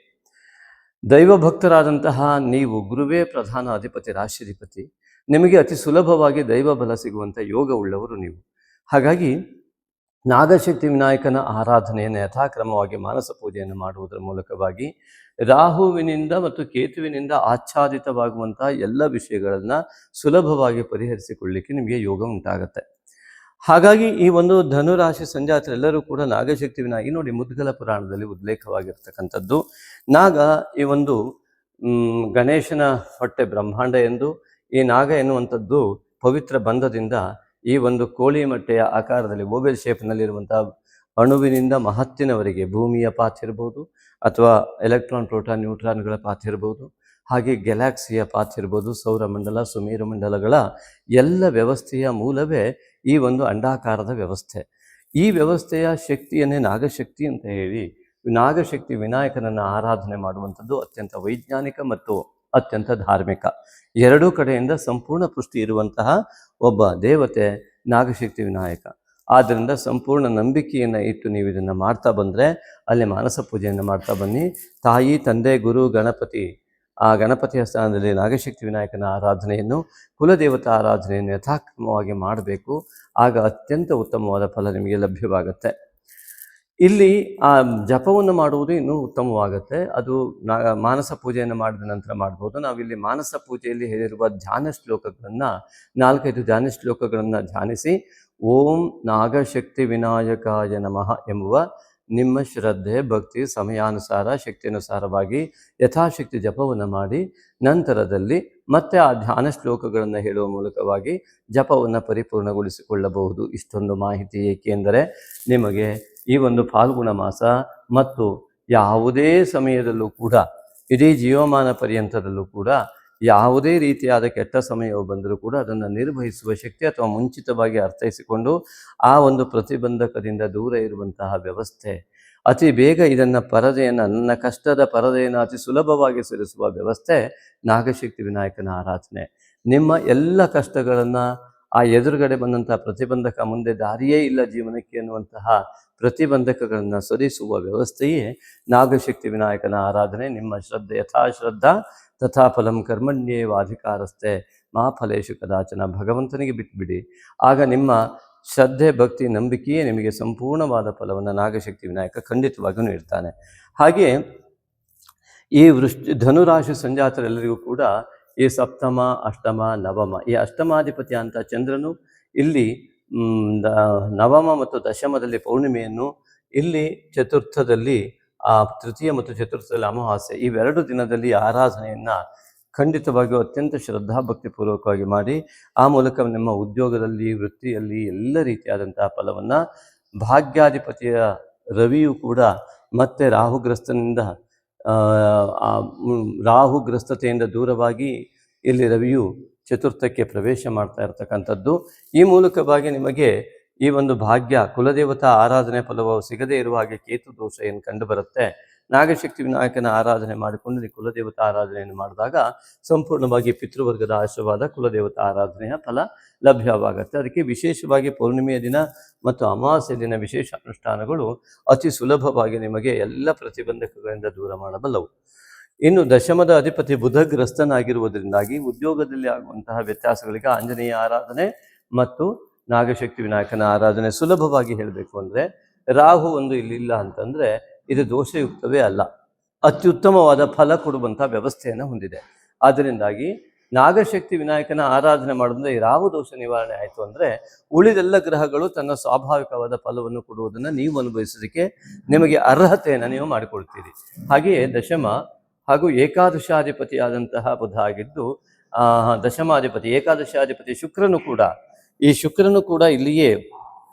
ದೈವ ಭಕ್ತರಾದಂತಹ ನೀವು, ಗುರುವೇ ಪ್ರಧಾನ ಅಧಿಪತಿ, ರಾಶಿಧಿಪತಿ, ನಿಮಗೆ ಅತಿ ಸುಲಭವಾಗಿ ದೈವ ಬಲ ಸಿಗುವಂಥ ಯೋಗ ಉಳ್ಳವರು ನೀವು. ಹಾಗಾಗಿ ನಾಗಶಕ್ತಿ ವಿನಾಯಕನ ಆರಾಧನೆಯನ್ನು ಯಥಾಕ್ರಮವಾಗಿ ಮಾನಸ ಪೂಜೆಯನ್ನು ಮಾಡುವುದರ ಮೂಲಕವಾಗಿ ರಾಹುವಿನಿಂದ ಮತ್ತು ಕೇತುವಿನಿಂದ ಆಚ್ಛಾದಿತವಾಗುವಂಥ ಎಲ್ಲ ವಿಷಯಗಳನ್ನು ಸುಲಭವಾಗಿ ಪರಿಹರಿಸಿಕೊಳ್ಳಲಿಕ್ಕೆ ನಿಮಗೆ ಯೋಗ ಉಂಟಾಗುತ್ತೆ. ಹಾಗಾಗಿ ಈ ಒಂದು ಧನುರಾಶಿ ಸಂಜಾತರೆಲ್ಲರೂ ಕೂಡ ನಾಗಶಕ್ತಿ ವಿನಾಯಕ ನೋಡಿ, ಮುದ್ಗಲ ಪುರಾಣದಲ್ಲಿ ಉಲ್ಲೇಖವಾಗಿರ್ತಕ್ಕಂಥದ್ದು ನಾಗ ಈ ಒಂದು ಗಣೇಶನ ಹೊಟ್ಟೆ ಬ್ರಹ್ಮಾಂಡ ಎಂದು, ಈ ನಾಗ ಎನ್ನುವಂಥದ್ದು ಪವಿತ್ರ ಬಂಧದಿಂದ ಈ ಒಂದು ಕೋಳಿ ಮೊಟ್ಟೆಯ ಆಕಾರದಲ್ಲಿ ಓವೆಲ್ ಶೇಪ್ನಲ್ಲಿರುವಂಥ ಅಣುವಿನಿಂದ ಮಹತ್ತಿನವರೆಗೆ ಭೂಮಿಯ ಪಾತ್ ಇರ್ಬೋದು, ಅಥವಾ ಎಲೆಕ್ಟ್ರಾನ್, ಪ್ರೋಟಾನ್, ನ್ಯೂಟ್ರಾನ್ಗಳ ಪಾತ್ ಇರ್ಬೋದು, ಹಾಗೆ ಗ್ಯಾಲಾಕ್ಸಿಯ ಪಾತ್ ಇರ್ಬೋದು, ಸೌರಮಂಡಲ, ಸುಮೇರು ಮಂಡಲಗಳ ಎಲ್ಲ ವ್ಯವಸ್ಥೆಯ ಮೂಲವೇ ಈ ಒಂದು ಅಂಡಾಕಾರದ ವ್ಯವಸ್ಥೆ. ಈ ವ್ಯವಸ್ಥೆಯ ಶಕ್ತಿಯನ್ನೇ ನಾಗಶಕ್ತಿ ಅಂತ ಹೇಳಿ ನಾಗಶಕ್ತಿ ವಿನಾಯಕನನ್ನು ಆರಾಧನೆ ಮಾಡುವಂಥದ್ದು ಅತ್ಯಂತ ವೈಜ್ಞಾನಿಕ ಮತ್ತು ಅತ್ಯಂತ ಧಾರ್ಮಿಕ. ಎರಡೂ ಕಡೆಯಿಂದ ಸಂಪೂರ್ಣ ಪುಷ್ಟಿ ಇರುವಂತಹ ಒಬ್ಬ ದೇವತೆ ನಾಗಶಕ್ತಿ ವಿನಾಯಕ. ಆದ್ದರಿಂದ ಸಂಪೂರ್ಣ ನಂಬಿಕೆಯನ್ನು ಇಟ್ಟು ನೀವು ಇದನ್ನು ಮಾಡ್ತಾ ಬಂದರೆ, ಅಲ್ಲಿ ಮಾನಸ ಪೂಜೆಯನ್ನು ಮಾಡ್ತಾ ಬನ್ನಿ. ತಾಯಿ, ತಂದೆ, ಗುರು, ಗಣಪತಿ, ಆ ಗಣಪತಿಯ ಸ್ಥಾನದಲ್ಲಿ ನಾಗಶಕ್ತಿ ವಿನಾಯಕನ ಆರಾಧನೆಯನ್ನು, ಕುಲದೇವತಾ ಆರಾಧನೆಯನ್ನು ಯಥಾಕ್ರಮವಾಗಿ ಮಾಡಬೇಕು. ಆಗ ಅತ್ಯಂತ ಉತ್ತಮವಾದ ಫಲ ನಿಮಗೆ ಲಭ್ಯವಾಗುತ್ತೆ. ಇಲ್ಲಿ ಆ ಜಪವನ್ನು ಮಾಡುವುದು ಇನ್ನೂ ಉತ್ತಮವಾಗುತ್ತೆ. ಅದು ಮಾನಸ ಪೂಜೆಯನ್ನು ಮಾಡಿದ ನಂತರ ಮಾಡ್ಬೋದು. ನಾವಿಲ್ಲಿ ಮಾನಸ ಪೂಜೆಯಲ್ಲಿ ಹೇಳಿರುವ ಧ್ಯಾನ ಶ್ಲೋಕಗಳನ್ನು 4-5 ಧ್ಯಾನ ಶ್ಲೋಕಗಳನ್ನು ಧ್ಯಾನಿಸಿ ಓಂ ನಾಗಶಕ್ತಿ ವಿನಾಯಕಾಯ ನಮಃ ಎಂಬುವ ನಿಮ್ಮ ಶ್ರದ್ಧೆ, ಭಕ್ತಿ, ಸಮಯಾನುಸಾರ, ಶಕ್ತಿಯನುಸಾರವಾಗಿ ಯಥಾಶಕ್ತಿ ಜಪವನ್ನು ಮಾಡಿ ನಂತರದಲ್ಲಿ ಮತ್ತೆ ಆ ಧ್ಯಾನ ಶ್ಲೋಕಗಳನ್ನು ಹೇಳುವ ಮೂಲಕವಾಗಿ ಜಪವನ್ನು ಪರಿಪೂರ್ಣಗೊಳಿಸಿಕೊಳ್ಳಬಹುದು. ಇಷ್ಟೊಂದು ಮಾಹಿತಿ ಏಕೆಂದರೆ ನಿಮಗೆ ಈ ಒಂದು ಫಾಲ್ಗುಣ ಮಾಸ ಮತ್ತು ಯಾವುದೇ ಸಮಯದಲ್ಲೂ ಕೂಡ, ಇಡೀ ಜೀವಮಾನ ಪರ್ಯಂತದಲ್ಲೂ ಕೂಡ ಯಾವುದೇ ರೀತಿಯಾದ ಕೆಟ್ಟ ಸಮಯವು ಬಂದರೂ ಕೂಡ ಅದನ್ನು ನಿರ್ವಹಿಸುವ ಶಕ್ತಿ ಅಥವಾ ಮುಂಚಿತವಾಗಿ ಅರ್ಥೈಸಿಕೊಂಡು ಆ ಒಂದು ಪ್ರತಿಬಂಧಕದಿಂದ ದೂರ ಇರುವಂತಹ ವ್ಯವಸ್ಥೆ, ಅತಿ ಬೇಗ ಇದನ್ನು ಪರದೆಯನ್ನು, ನನ್ನ ಕಷ್ಟದ ಪರದೆಯನ್ನು ಅತಿ ಸುಲಭವಾಗಿ ಸರಿಸುವ ವ್ಯವಸ್ಥೆ ನಾಗಶಕ್ತಿ ವಿನಾಯಕನ ಆರಾಧನೆ. ನಿಮ್ಮ ಎಲ್ಲ ಕಷ್ಟಗಳನ್ನು, ಆ ಎದುರುಗಡೆ ಬಂದಂಥ ಪ್ರತಿಬಂಧಕ, ಮುಂದೆ ದಾರಿಯೇ ಇಲ್ಲ ಜೀವನಕ್ಕೆ ಅನ್ನುವಂತಹ ಪ್ರತಿಬಂಧಕಗಳನ್ನು ಸರಿಸುವ ವ್ಯವಸ್ಥೆಯೇ ನಾಗಶಕ್ತಿ ವಿನಾಯಕನ ಆರಾಧನೆ. ನಿಮ್ಮ ಶ್ರದ್ಧೆ ಯಥಾಶ್ರದ್ಧಾ ತಥಾ ಫಲಂ ಕರ್ಮಣ್ಯೇವಾಧಿಕಾರಸ್ಥೆ ಮಾ ಫಲೇಶು ಕದಾಚನ. ಭಗವಂತನಿಗೆ ಬಿಟ್ಬಿಡಿ, ಆಗ ನಿಮ್ಮ ಶ್ರದ್ಧೆ, ಭಕ್ತಿ, ನಂಬಿಕೆಯೇ ನಿಮಗೆ ಸಂಪೂರ್ಣವಾದ ಫಲವನ್ನು ನಾಗಶಕ್ತಿ ವಿನಾಯಕ ಖಂಡಿತವಾಗಿಯೂ ನೀಡ್ತಾನೆ. ಹಾಗೆ ಈ ಧನುರಾಶಿ ಸಂಜಾತರೆಲ್ಲರಿಗೂ ಕೂಡ ಈ ಸಪ್ತಮ, ಅಷ್ಟಮ, ನವಮ, ಈ ಅಷ್ಟಮಾಧಿಪತಿ ಅಂತ ಚಂದ್ರನು ಇಲ್ಲಿ ನವಮ ಮತ್ತು ದಶಮದಲ್ಲಿ ಪೌರ್ಣಿಮೆಯನ್ನು, ಇಲ್ಲಿ ಚತುರ್ಥದಲ್ಲಿ ತೃತೀಯ ಮತ್ತು ಚತುರ್ಥದಲ್ಲಿ ಅಮಾವಾಸ್ಯೆ, ಇವೆರಡು ದಿನದಲ್ಲಿ ಆರಾಧನೆಯನ್ನು ಖಂಡಿತವಾಗಿಯೂ ಅತ್ಯಂತ ಶ್ರದ್ಧಾಭಕ್ತಿಪೂರ್ವಕವಾಗಿ ಮಾಡಿ ಆ ಮೂಲಕ ನಿಮ್ಮ ಉದ್ಯೋಗದಲ್ಲಿ, ವೃತ್ತಿಯಲ್ಲಿ ಎಲ್ಲ ರೀತಿಯಾದಂತಹ ಫಲವನ್ನು ಭಾಗ್ಯಾಧಿಪತಿಯ ರವಿಯು ಕೂಡ ಮತ್ತೆ ರಾಹುಗ್ರಸ್ತನಿಂದ ರಾಹುಗ್ರಸ್ತತೆಯಿಂದ ದೂರವಾಗಿ ಇಲ್ಲಿ ರವಿಯು ಚತುರ್ಥಕ್ಕೆ ಪ್ರವೇಶ ಮಾಡ್ತಾ ಇರತಕ್ಕಂಥದ್ದು. ಈ ಮೂಲಕವಾಗಿ ನಿಮಗೆ ಈ ಒಂದು ಭಾಗ್ಯ ಕುಲದೇವತಾ ಆರಾಧನೆ ಫಲವು ಸಿಗದೇ ಇರುವ ಹಾಗೆ ಕೇತು ದೋಷ ಏನು ಕಂಡು ಬರುತ್ತೆ. ನಾಗಶಕ್ತಿ ವಿನಾಯಕನ ಆರಾಧನೆ ಮಾಡಿಕೊಂಡು ನೀವು ಕುಲದೇವತಾ ಆರಾಧನೆಯನ್ನು ಮಾಡಿದಾಗ ಸಂಪೂರ್ಣವಾಗಿ ಪಿತೃವರ್ಗದ ಆಶೀರ್ವಾದ, ಕುಲದೇವತಾ ಆರಾಧನೆಯ ಫಲ ಲಭ್ಯವಾಗುತ್ತೆ. ಅದಕ್ಕೆ ವಿಶೇಷವಾಗಿ ಪೌರ್ಣಿಮೆಯ ದಿನ ಮತ್ತು ಅಮಾವಾಸ್ಯೆ ದಿನ ವಿಶೇಷ ಅನುಷ್ಠಾನಗಳು ಅತಿ ಸುಲಭವಾಗಿ ನಿಮಗೆ ಎಲ್ಲ ಪ್ರತಿಬಂಧಕಗಳಿಂದ ದೂರ ಮಾಡಬಲ್ಲವು. ಇನ್ನು ದಶಮದ ಅಧಿಪತಿ ಬುಧಗ್ರಸ್ತನಾಗಿರುವುದರಿಂದಾಗಿ ಉದ್ಯೋಗದಲ್ಲಿ ಆಗುವಂತಹ ವ್ಯತ್ಯಾಸಗಳಿಗೆ ಆಂಜನೇಯ ಆರಾಧನೆ ಮತ್ತು ನಾಗಶಕ್ತಿ ವಿನಾಯಕನ ಆರಾಧನೆ. ಸುಲಭವಾಗಿ ಹೇಳಬೇಕು ಅಂದರೆ ರಾಹು ಒಂದು ಇಲ್ಲಿಲ್ಲ ಅಂತಂದರೆ ಇದು ದೋಷಯುಕ್ತವೇ ಅಲ್ಲ, ಅತ್ಯುತ್ತಮವಾದ ಫಲ ಕೊಡುವಂಥ ವ್ಯವಸ್ಥೆಯನ್ನು ಹೊಂದಿದೆ. ಆದ್ದರಿಂದಾಗಿ ನಾಗಶಕ್ತಿ ವಿನಾಯಕನ ಆರಾಧನೆ ಮಾಡೋದ್ರಿಂದ ಈ ರಾಹು ದೋಷ ನಿವಾರಣೆ ಆಯಿತು ಅಂದರೆ ಉಳಿದೆಲ್ಲ ಗ್ರಹಗಳು ತನ್ನ ಸ್ವಾಭಾವಿಕವಾದ ಫಲವನ್ನು ಕೊಡುವುದನ್ನು ನೀವು ಅನುಭವಿಸೋದಕ್ಕೆ ನಿಮಗೆ ಅರ್ಹತೆಯನ್ನು ನೀವು ಮಾಡಿಕೊಳ್ತೀರಿ. ಹಾಗೆಯೇ ದಶಮ ಹಾಗೂ ಏಕಾದಶಾಧಿಪತಿಯಾದಂತಹ ಬುಧ ಆಗಿದ್ದು ದಶಮಾಧಿಪತಿ ಏಕಾದಶಾಧಿಪತಿ ಶುಕ್ರನು ಕೂಡ ಇಲ್ಲಿಯೇ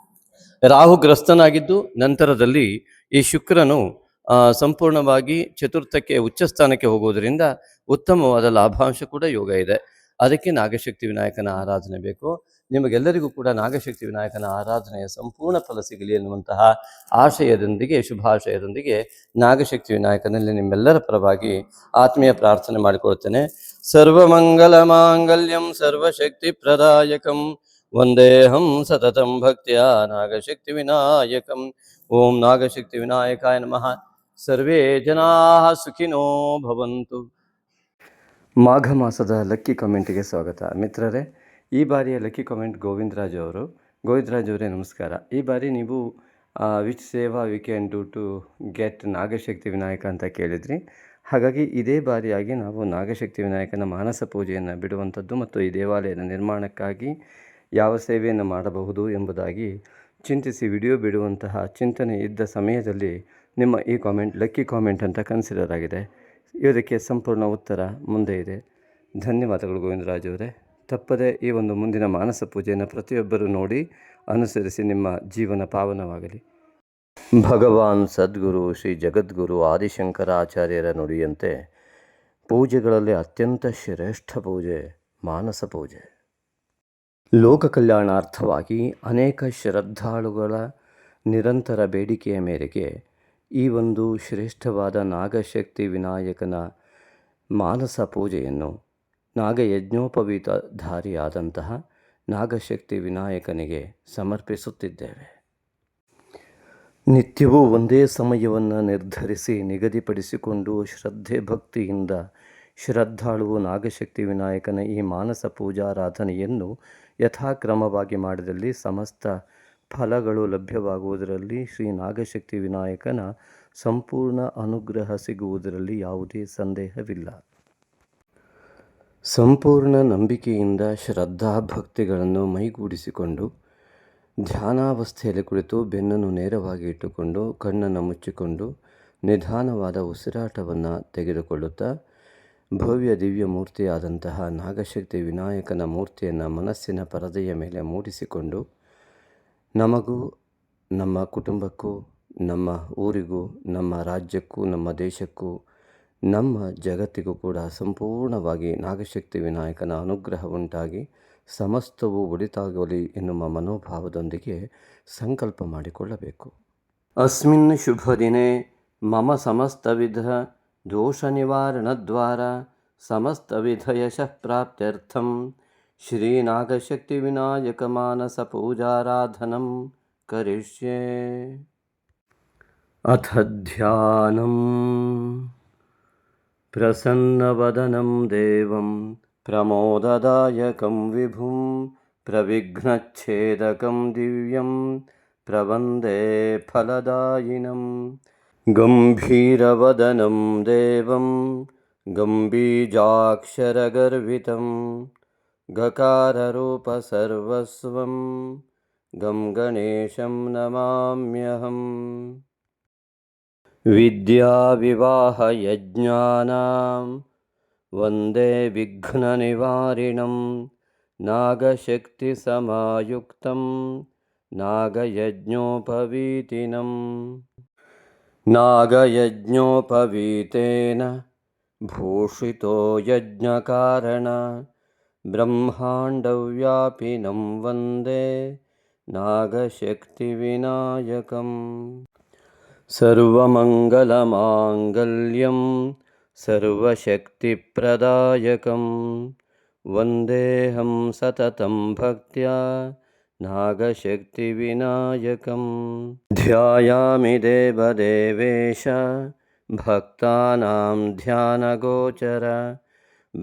ರಾಹುಗ್ರಸ್ತನಾಗಿದ್ದು ನಂತರದಲ್ಲಿ ಈ ಶುಕ್ರನು ಸಂಪೂರ್ಣವಾಗಿ ಚತುರ್ಥಕ್ಕೆ ಉಚ್ಚಸ್ಥಾನಕ್ಕೆ ಹೋಗುವುದರಿಂದ ಉತ್ತಮವಾದ ಲಾಭಾಂಶ ಕೂಡ ಯೋಗ ಇದೆ. ಅದಕ್ಕೆ ನಾಗಶಕ್ತಿ ವಿನಾಯಕನ ಆರಾಧನೆ ಬೇಕು. ನಿಮಗೆಲ್ಲರಿಗೂ ಕೂಡ ನಾಗಶಕ್ತಿ ವಿನಾಯಕನ ಆರಾಧನೆಯ ಸಂಪೂರ್ಣ ಫಲ ಸಿಗಲಿ ಎನ್ನುವಂತಹ ಆಶಯದೊಂದಿಗೆ, ಶುಭಾಶಯದೊಂದಿಗೆ ನಾಗಶಕ್ತಿ ವಿನಾಯಕನಲ್ಲಿ ನಿಮ್ಮೆಲ್ಲರ ಪರವಾಗಿ ಆತ್ಮೀಯ ಪ್ರಾರ್ಥನೆ ಮಾಡಿಕೊಳ್ತೇನೆ. ಸರ್ವಮಂಗಲ ಮಾಂಗಲ್ಯಂ ಸರ್ವಶಕ್ತಿ ಪ್ರದಾಯಕಂ ವಂದೇಹಂ ಸತತಂ ಭಕ್ತಿಯ ನಾಗಶಕ್ತಿ ವಿನಾಯಕಂ. ಓಂ ನಾಗಶಕ್ತಿ ವಿನಾಯಕಾಯ ನಮಃ. ಸರ್ವೇ ಜನಾ ಸುಖಿನೋ ಭವಂತು. ಮಾಘ ಮಾಸದ ಲಕ್ಕಿ ಕಮೆಂಟಿಗೆ ಸ್ವಾಗತ. ಮಿತ್ರರೇ, ಈ ಬಾರಿಯ ಲಕ್ಕಿ ಕಮೆಂಟ್ ಗೋವಿಂದರಾಜ್ ಅವರೇ ನಮಸ್ಕಾರ. ಈ ಬಾರಿ ನೀವು ವಿಚ್ ಸೇವಾ we can do to get Nagashakti Vinayaka ಅಂತ ಕೇಳಿದ್ರಿ. ಹಾಗಾಗಿ ಇದೇ ಬಾರಿಯಾಗಿ ನಾವು ನಾಗಶಕ್ತಿ ವಿನಾಯಕನ ಮಾನಸ ಪೂಜೆಯನ್ನು ಬಿಡುವಂಥದ್ದು ಮತ್ತು ಈ ದೇವಾಲಯದ ನಿರ್ಮಾಣಕ್ಕಾಗಿ ಯಾವ ಸೇವೆಯನ್ನು ಮಾಡಬಹುದು ಎಂಬುದಾಗಿ ಚಿಂತಿಸಿ ವಿಡಿಯೋ ಬಿಡುವಂತಹ ಚಿಂತನೆ ಇದ್ದ ಸಮಯದಲ್ಲಿ ನಿಮ್ಮ ಈ ಕಾಮೆಂಟ್ ಲಕ್ಕಿ ಕಾಮೆಂಟ್ ಅಂತ ಕನ್ಸಿಡರ್ ಆಗಿದೆ. ಇದಕ್ಕೆ ಸಂಪೂರ್ಣ ಉತ್ತರ ಮುಂದೆ ಇದೆ. ಧನ್ಯವಾದಗಳು ಗೋವಿಂದರಾಜ್ ಅವರೇ. ತಪ್ಪದೆ ಈ ಒಂದು ಮುಂದಿನ ಮಾನಸ ಪೂಜೆಯನ್ನು ಪ್ರತಿಯೊಬ್ಬರೂ ನೋಡಿ ಅನುಸರಿಸಿ ನಿಮ್ಮ ಜೀವನ ಪಾವನವಾಗಲಿ. ಭಗವಾನ್ ಸದ್ಗುರು ಶ್ರೀ ಜಗದ್ಗುರು ಆದಿಶಂಕರಾಚಾರ್ಯರ ನುಡಿಯಂತೆ ಪೂಜೆಗಳಲ್ಲಿ ಅತ್ಯಂತ ಶ್ರೇಷ್ಠ ಪೂಜೆ ಮಾನಸ ಪೂಜೆ. ಲೋಕ ಕಲ್ಯಾಣಾರ್ಥವಾಗಿ ಅನೇಕ ಶ್ರದ್ಧಾಳುಗಳ ನಿರಂತರ ಬೇಡಿಕೆಯ ಮೇರೆಗೆ ಈ ಒಂದು ಶ್ರೇಷ್ಠವಾದ ನಾಗಶಕ್ತಿ ವಿನಾಯಕನ ಮಾನಸ ಪೂಜೆಯನ್ನು ನಾಗಯಜ್ಞೋಪವೀತಧಾರಿಯಾದಂತಹ ನಾಗಶಕ್ತಿ ವಿನಾಯಕನಿಗೆ ಸಮರ್ಪಿಸುತ್ತಿದ್ದೇವೆ. ನಿತ್ಯವೂ ಒಂದೇ ಸಮಯವನ್ನು ನಿರ್ಧರಿಸಿ ನಿಗದಿಪಡಿಸಿಕೊಂಡು ಶ್ರದ್ಧೆ ಭಕ್ತಿಯಿಂದ ಶ್ರದ್ಧಾಳುವು ನಾಗಶಕ್ತಿ ವಿನಾಯಕನ ಈ ಮಾನಸ ಪೂಜಾರಾಧನೆಯನ್ನು ಯಥಾಕ್ರಮವಾಗಿ ಮಾಡಿದಲ್ಲಿ ಸಮಸ್ತ ಫಲಗಳು ಲಭ್ಯವಾಗುವುದರಲ್ಲಿ, ಶ್ರೀ ನಾಗಶಕ್ತಿ ವಿನಾಯಕನ ಸಂಪೂರ್ಣ ಅನುಗ್ರಹ ಸಿಗುವುದರಲ್ಲಿ ಯಾವುದೇ ಸಂದೇಹವಿಲ್ಲ. ಸಂಪೂರ್ಣ ನಂಬಿಕೆಯಿಂದ ಶ್ರದ್ಧಾ ಭಕ್ತಿಗಳನ್ನು ಮೈಗೂಡಿಸಿಕೊಂಡು ಧ್ಯಾನಾವಸ್ಥೆಯಲ್ಲಿ ಕುಳಿತು ಬೆನ್ನನ್ನು ನೇರವಾಗಿ ಇಟ್ಟುಕೊಂಡು ಕಣ್ಣನ್ನು ಮುಚ್ಚಿಕೊಂಡು ನಿಧಾನವಾದ ಉಸಿರಾಟವನ್ನು ತೆಗೆದುಕೊಳ್ಳುತ್ತಾ ಭವ್ಯ ದಿವ್ಯ ಮೂರ್ತಿಯಾದಂತಹ ನಾಗಶಕ್ತಿ ವಿನಾಯಕನ ಮೂರ್ತಿಯನ್ನು ಮನಸ್ಸಿನ ಪರದೆಯ ಮೇಲೆ ಮೂಡಿಸಿಕೊಂಡು ನಮಗೂ, ನಮ್ಮ ಕುಟುಂಬಕ್ಕೂ, ನಮ್ಮ ಊರಿಗೂ, ನಮ್ಮ ರಾಜ್ಯಕ್ಕೂ, ನಮ್ಮ ದೇಶಕ್ಕೂ, ನಮ್ಮ ಜಗತ್ತಿಗೂ ಕೂಡ ಸಂಪೂರ್ಣವಾಗಿ ನಾಗಶಕ್ತಿ ವಿನಾಯಕನ ಅನುಗ್ರಹ ಉಂಟಾಗಿ ಸಮಸ್ತವೂ ಒಳಿತಾಗಲಿ ಎನ್ನುವ ಮನೋಭಾವದೊಂದಿಗೆ ಸಂಕಲ್ಪ ಮಾಡಿಕೊಳ್ಳಬೇಕು. ಅಸ್ಮಿನ್ ಶುಭ ದಿನೇ ಮಮ ಸಮಸ್ತವಿಧ ದೋಷ ನಿವಾರಣದ್ವಾರ ಸಮಸ್ತವಿಧ ಯಶಃ ಪ್ರಾಪ್ತ್ಯರ್ಥಂ ಶ್ರೀ ನಾಗಶಕ್ತಿ ವಿನಾಯಕ ಮಾನಸ ಪೂಜಾರಾಧನಂ ಕರಿಷ್ಯೆ. ಅಥ ಧ್ಯಾನಂ. ಪ್ರಸನ್ನವದನಂ ದೇವಂ ಪ್ರಮೋದದಾಯಕಂ ವಿಭುಂ ಪ್ರವಿಘ್ನಚ್ಛೇದಕಂ ದಿವ್ಯಂ ಪ್ರವಂದೇ ಫಲದಾಯಿನಂ. ಗಂಭೀರವದನಂ ದೇವಂ ಗಂಬೀಜಾಕ್ಷರಗರ್ವಿತಂ ಗಕಾರರೂಪ ಸರ್ವಸ್ವಂ ಗಂ ಗಣೇಶಂ ನಮಾಮ್ಯಹಂ. ವಿದ್ಯಾ ವಿವಾಹ ಯಜ್ಞಾನಾಂ वन्दे विघ्ननिवारिणं नागशक्तिसमायुक्तं नागयज्ञोपवीतिनम् नागयज्ञोपवीतेन भूषितो यज्ञकारण ब्रह्माण्डव्यापिनं वन्दे नागशक्तिविनायकम् सर्वमङ्गलमाङ्गल्यं सर्वशक्तिप्रदायकं वन्देऽहं सततं भक्त्या नागशक्तिविनायकम् ध्यायामि देवदेवेश भक्तानां ध्यानगोचर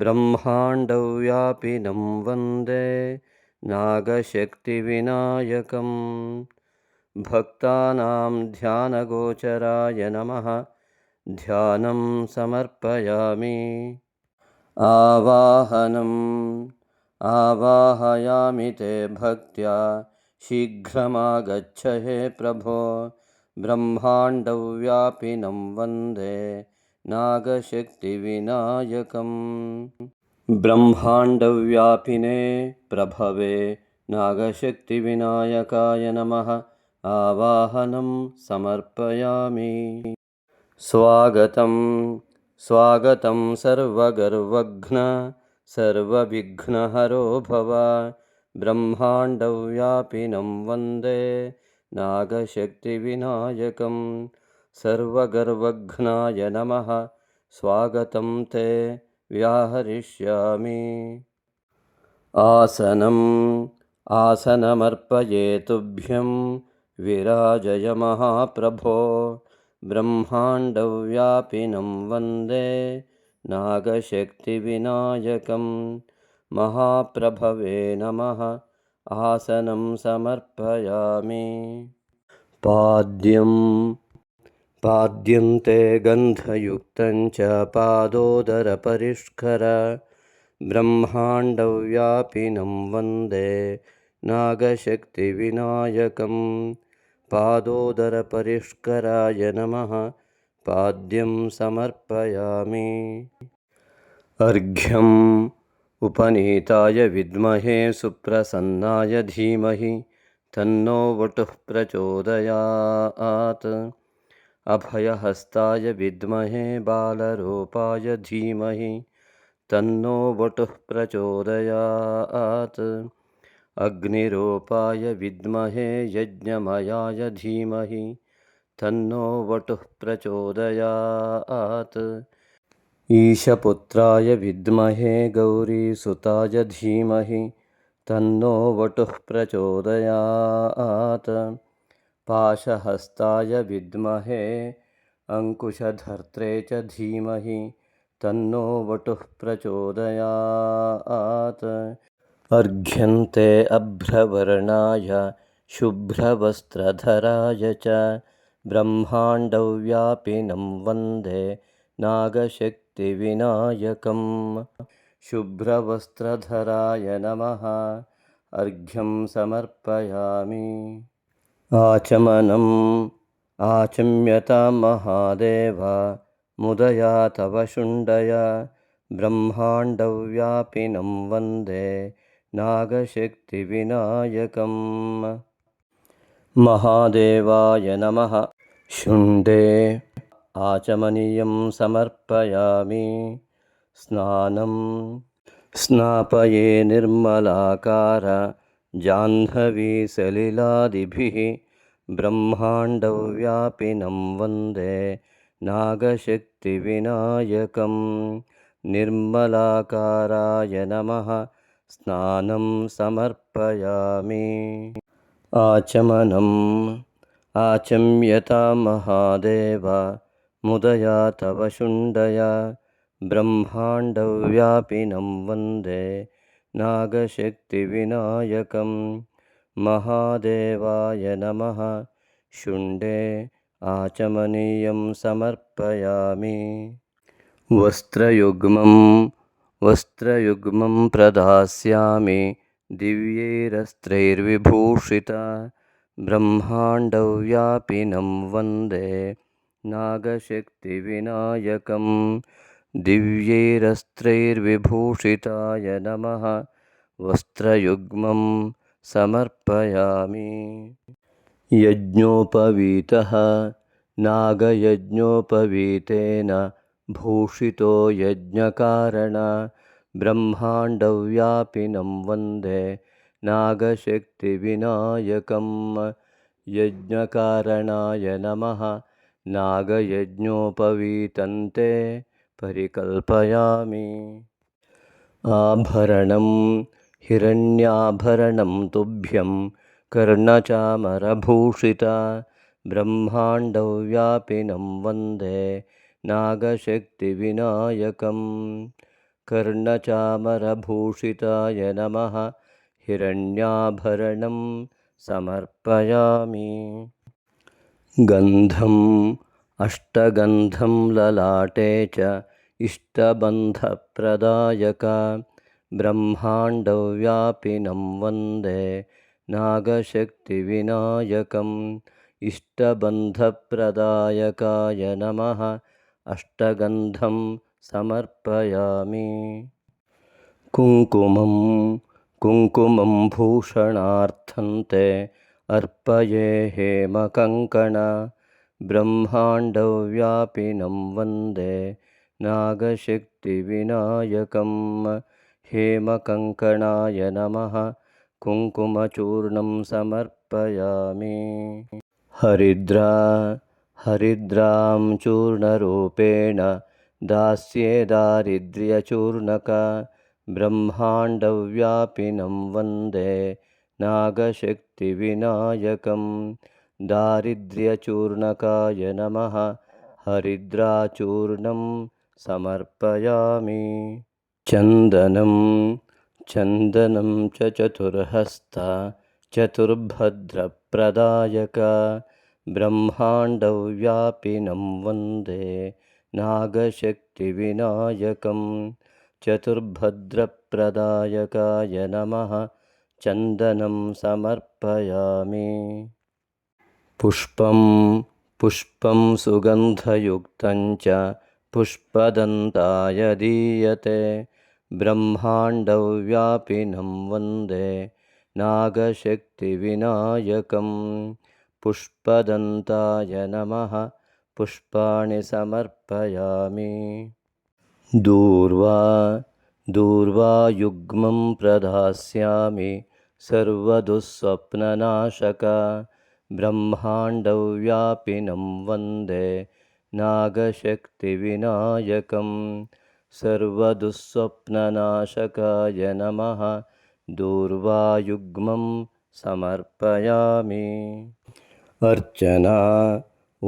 ब्रह्माण्डव्यापिनं वन्दे नागशक्तिविनायकम् भक्तानां ध्यानगोचराय नमः ध्यानं समर्पयामि आवाहयामि ते भक्त्या शीघ्रमागच्छ हे प्रभो ब्रह्माण्डव्यापिनं वन्दे नागशक्तिविनायकम् ब्रह्माण्डव्यापिने प्रभवे नागशक्तिविनायकाय नमः आवाहनं समर्पयामि स्वागतं स्वागतं सर्वगर्वघ्न सर्वविघ्नहरो भव ब्रह्माण्डव्यापिनं वन्दे नागशक्तिविनायकं सर्वगर्वघ्नाय नमः स्वागतं ते व्याहरिष्यामि आसनमर्पये तुभ्यं विराजय महाप्रभो ब्रह्माण्डव्यापिनं वन्दे नागशक्तिविनायकं महाप्रभवे नमः आसनं समर्पयामि पाद्यं ते गन्धयुक्तं च पादोदरपरिष्कर ब्रह्माण्डव्यापिनं वन्दे नागशक्तिविनायकं पादोदरपरिष्कराय नमः पाद्यं समर्पयामि अर्घ्यम् उपनीताय विद्महे सुप्रसन्नाय धीमहि तन्नो वटुः प्रचोदयात् अभयहस्ताय विद्महे बालरूपाय धीमहि तन्नो वटुः प्रचोदयात् अग्निरूपाय विद्महे यज्ञमयाय धीमहि तन्नो वटुः प्रचोदयात् ईशपुत्राय विद्महे गौरीसुताय धीमहि तन्नो वटुः प्रचोदयात् पाशहस्ताय विद्महे अंकुशधर्त्रे च धीमहि तन्नो वटुः प्रचोदयात् अर्घ्यन्ते अभ्रवर्णाय शुभ्रवस्त्रधराय च ब्रह्माण्डव्यापिनं वन्दे नागशक्तिविनायकं शुभ्रवस्त्रधराय नमः अर्घ्यं समर्पयामि आचम्यता महादेव मुदया तव शुण्डय ब्रह्माण्डव्यापिनं वन्दे नागशक्तिविनायकं महादेवाय नमः शुण्डे आचमनीयं समर्पयामि स्नापये निर्मलाकार जाह्नवीसलिलादिभिः ब्रह्माण्डव्यापिनं वन्दे नागशक्तिविनायकं निर्मलाकाराय नमः स्नानं समर्पयामि आचम्यता महादेव मुदया तव शुण्डय ब्रह्माण्डव्यापिनं वन्दे नागशक्तिविनायकं महादेवाय नमः शुण्डे आचमनीयं समर्पयामि वस्त्रयुग्मं प्रदास्यामि दिव्यैरस्त्रैर्विभूषिता ब्रह्माण्डव्यापिनं वन्दे नागशक्तिविनायकं दिव्यैरस्त्रैर्विभूषिताय नमः वस्त्रयुग्मं समर्पयामि। यज्ञोपवीतः नागयज्ञोपवीतेन भूषितो यज्ञकारण ब्रह्माण्डव्यापिनं वन्दे नागशक्तिविनायकं। यज्ञकारणाय नमः नागयज्ञोपवीतन्ते परिकल्पयामि। आभरणं हिरण्याभरणं तुभ्यं कर्णचामरभूषिता ब्रह्माण्डव्यापिनं वन्दे नागशक्तिविनायकं। कर्णचामरभूषिताय नमः हिरण्याभरणं समर्पयामि। गन्धम् अष्टगन्धं ललाटे च इष्टबन्धप्रदायक ब्रह्माण्डव्यापिनं वन्दे नागशक्तिविनायकम्। इष्टबन्धप्रदायकाय नमः अष्टगन्धं समर्पयामि। कुङ्कुमं भूषणार्थं ते अर्पये हेमकङ्कण ब्रह्माण्डव्यापिनं वन्दे नागशक्तिविनायकं। हेमकङ्कणाय नमः कुङ्कुमचूर्णं समर्पयामि। हरिद्रां चूर्णरूपेण दास्ये दारिद्र्यचूर्णक ब्रह्माण्डव्यापिनं वन्दे नागशक्तिविनायकं। दारिद्र्यचूर्णकाय नमः हरिद्राचूर्णं समर्पयामि। चन्दनं च चतुर्हस्ता चतुर्भद्रप्रदायक ब्रह्माण्डव्यापिनं वन्दे नागशक्तिविनायकं। चतुर्भद्रप्रदायकाय नमः चन्दनं समर्पयामि। पुष्पं सुगन्धयुक्तं च पुष्पदन्ताय दीयते ब्रह्माण्डव्यापिनं वन्दे नागशक्तिविनायकं। पुष्पदन्ताय नमः पुष्पाणि समर्पयामि। दूर्वायुग्मं प्रदास्यामि सर्वदुःस्वप्ननाशक ब्रह्माण्डव्यापिनं वन्दे नागशक्तिविनायकं। सर्वदुःस्वप्ननाशकाय नमः दूर्वायुग्मं समर्पयामि। अर्चना ॐ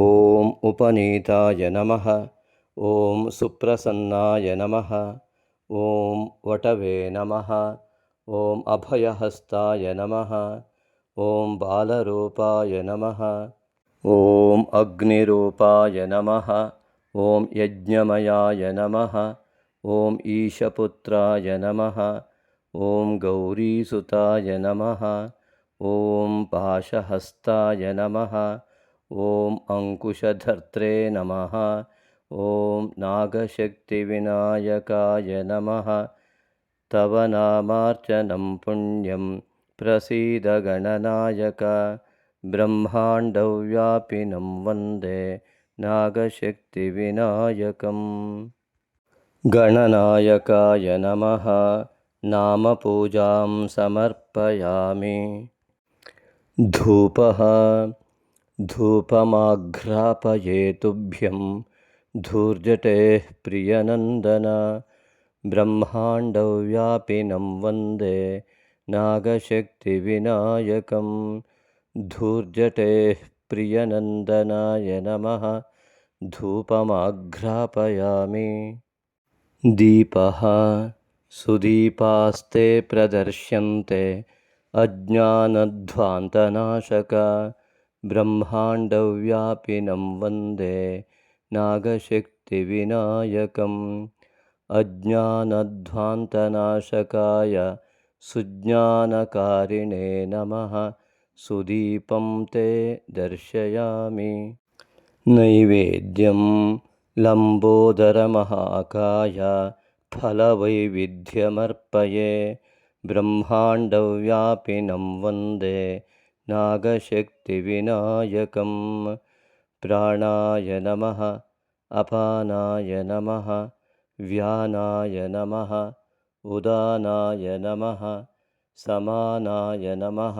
उपनीताय नमः ॐ सुप्रसन्नाय नमः ॐ वटवे नमः ॐ अभयहस्ताय नमः ॐ बालरूपाय नमः ॐ अग्निरूपाय नमः ॐ यज्ञमयाय नमः ॐ ईशपुत्राय नमः ॐ गौरीसुताय नमः ॐ पाशहस्ताय नमः ॐ अङ्कुशधर्त्रे नमः ॐ नागशक्तिविनायकाय नमः। तव नामार्चनं पुण्यं प्रसीद गणनायक ब्रह्माण्डव्यापिनं वन्दे नागशक्तिविनायकम्। गणनायकाय नमः नामपूजां समर्पयामि। धूपमाघ्रापये तुभ्यं धूर्जटेः प्रियनन्दन ब्रह्माण्डव्यापिनं वन्दे नागशक्तिविनायकं। धूर्जटेः प्रियनन्दनाय नमः धूपमाघ्रापयामि। दीपः सुदीपास्ते प्रदर्श्यन्ते अज्ञानध्वान्तनाशक ब्रह्माण्डव्यापिनं वन्दे नागशक्तिविनायकम्। अज्ञानध्वान्तनाशकाय सुज्ञानकारिणे नमः सुदीपं ते दर्शयामि। नैवेद्यं लम्बोदरमहाकाय फलवैविध्यमर्पये ब्रह्माण्डव्यापिनं वन्दे नागशक्तिविनायकं प्राणाय नमः अपानाय नमः व्यानाय नमः उदानाय नमः समानाय नमः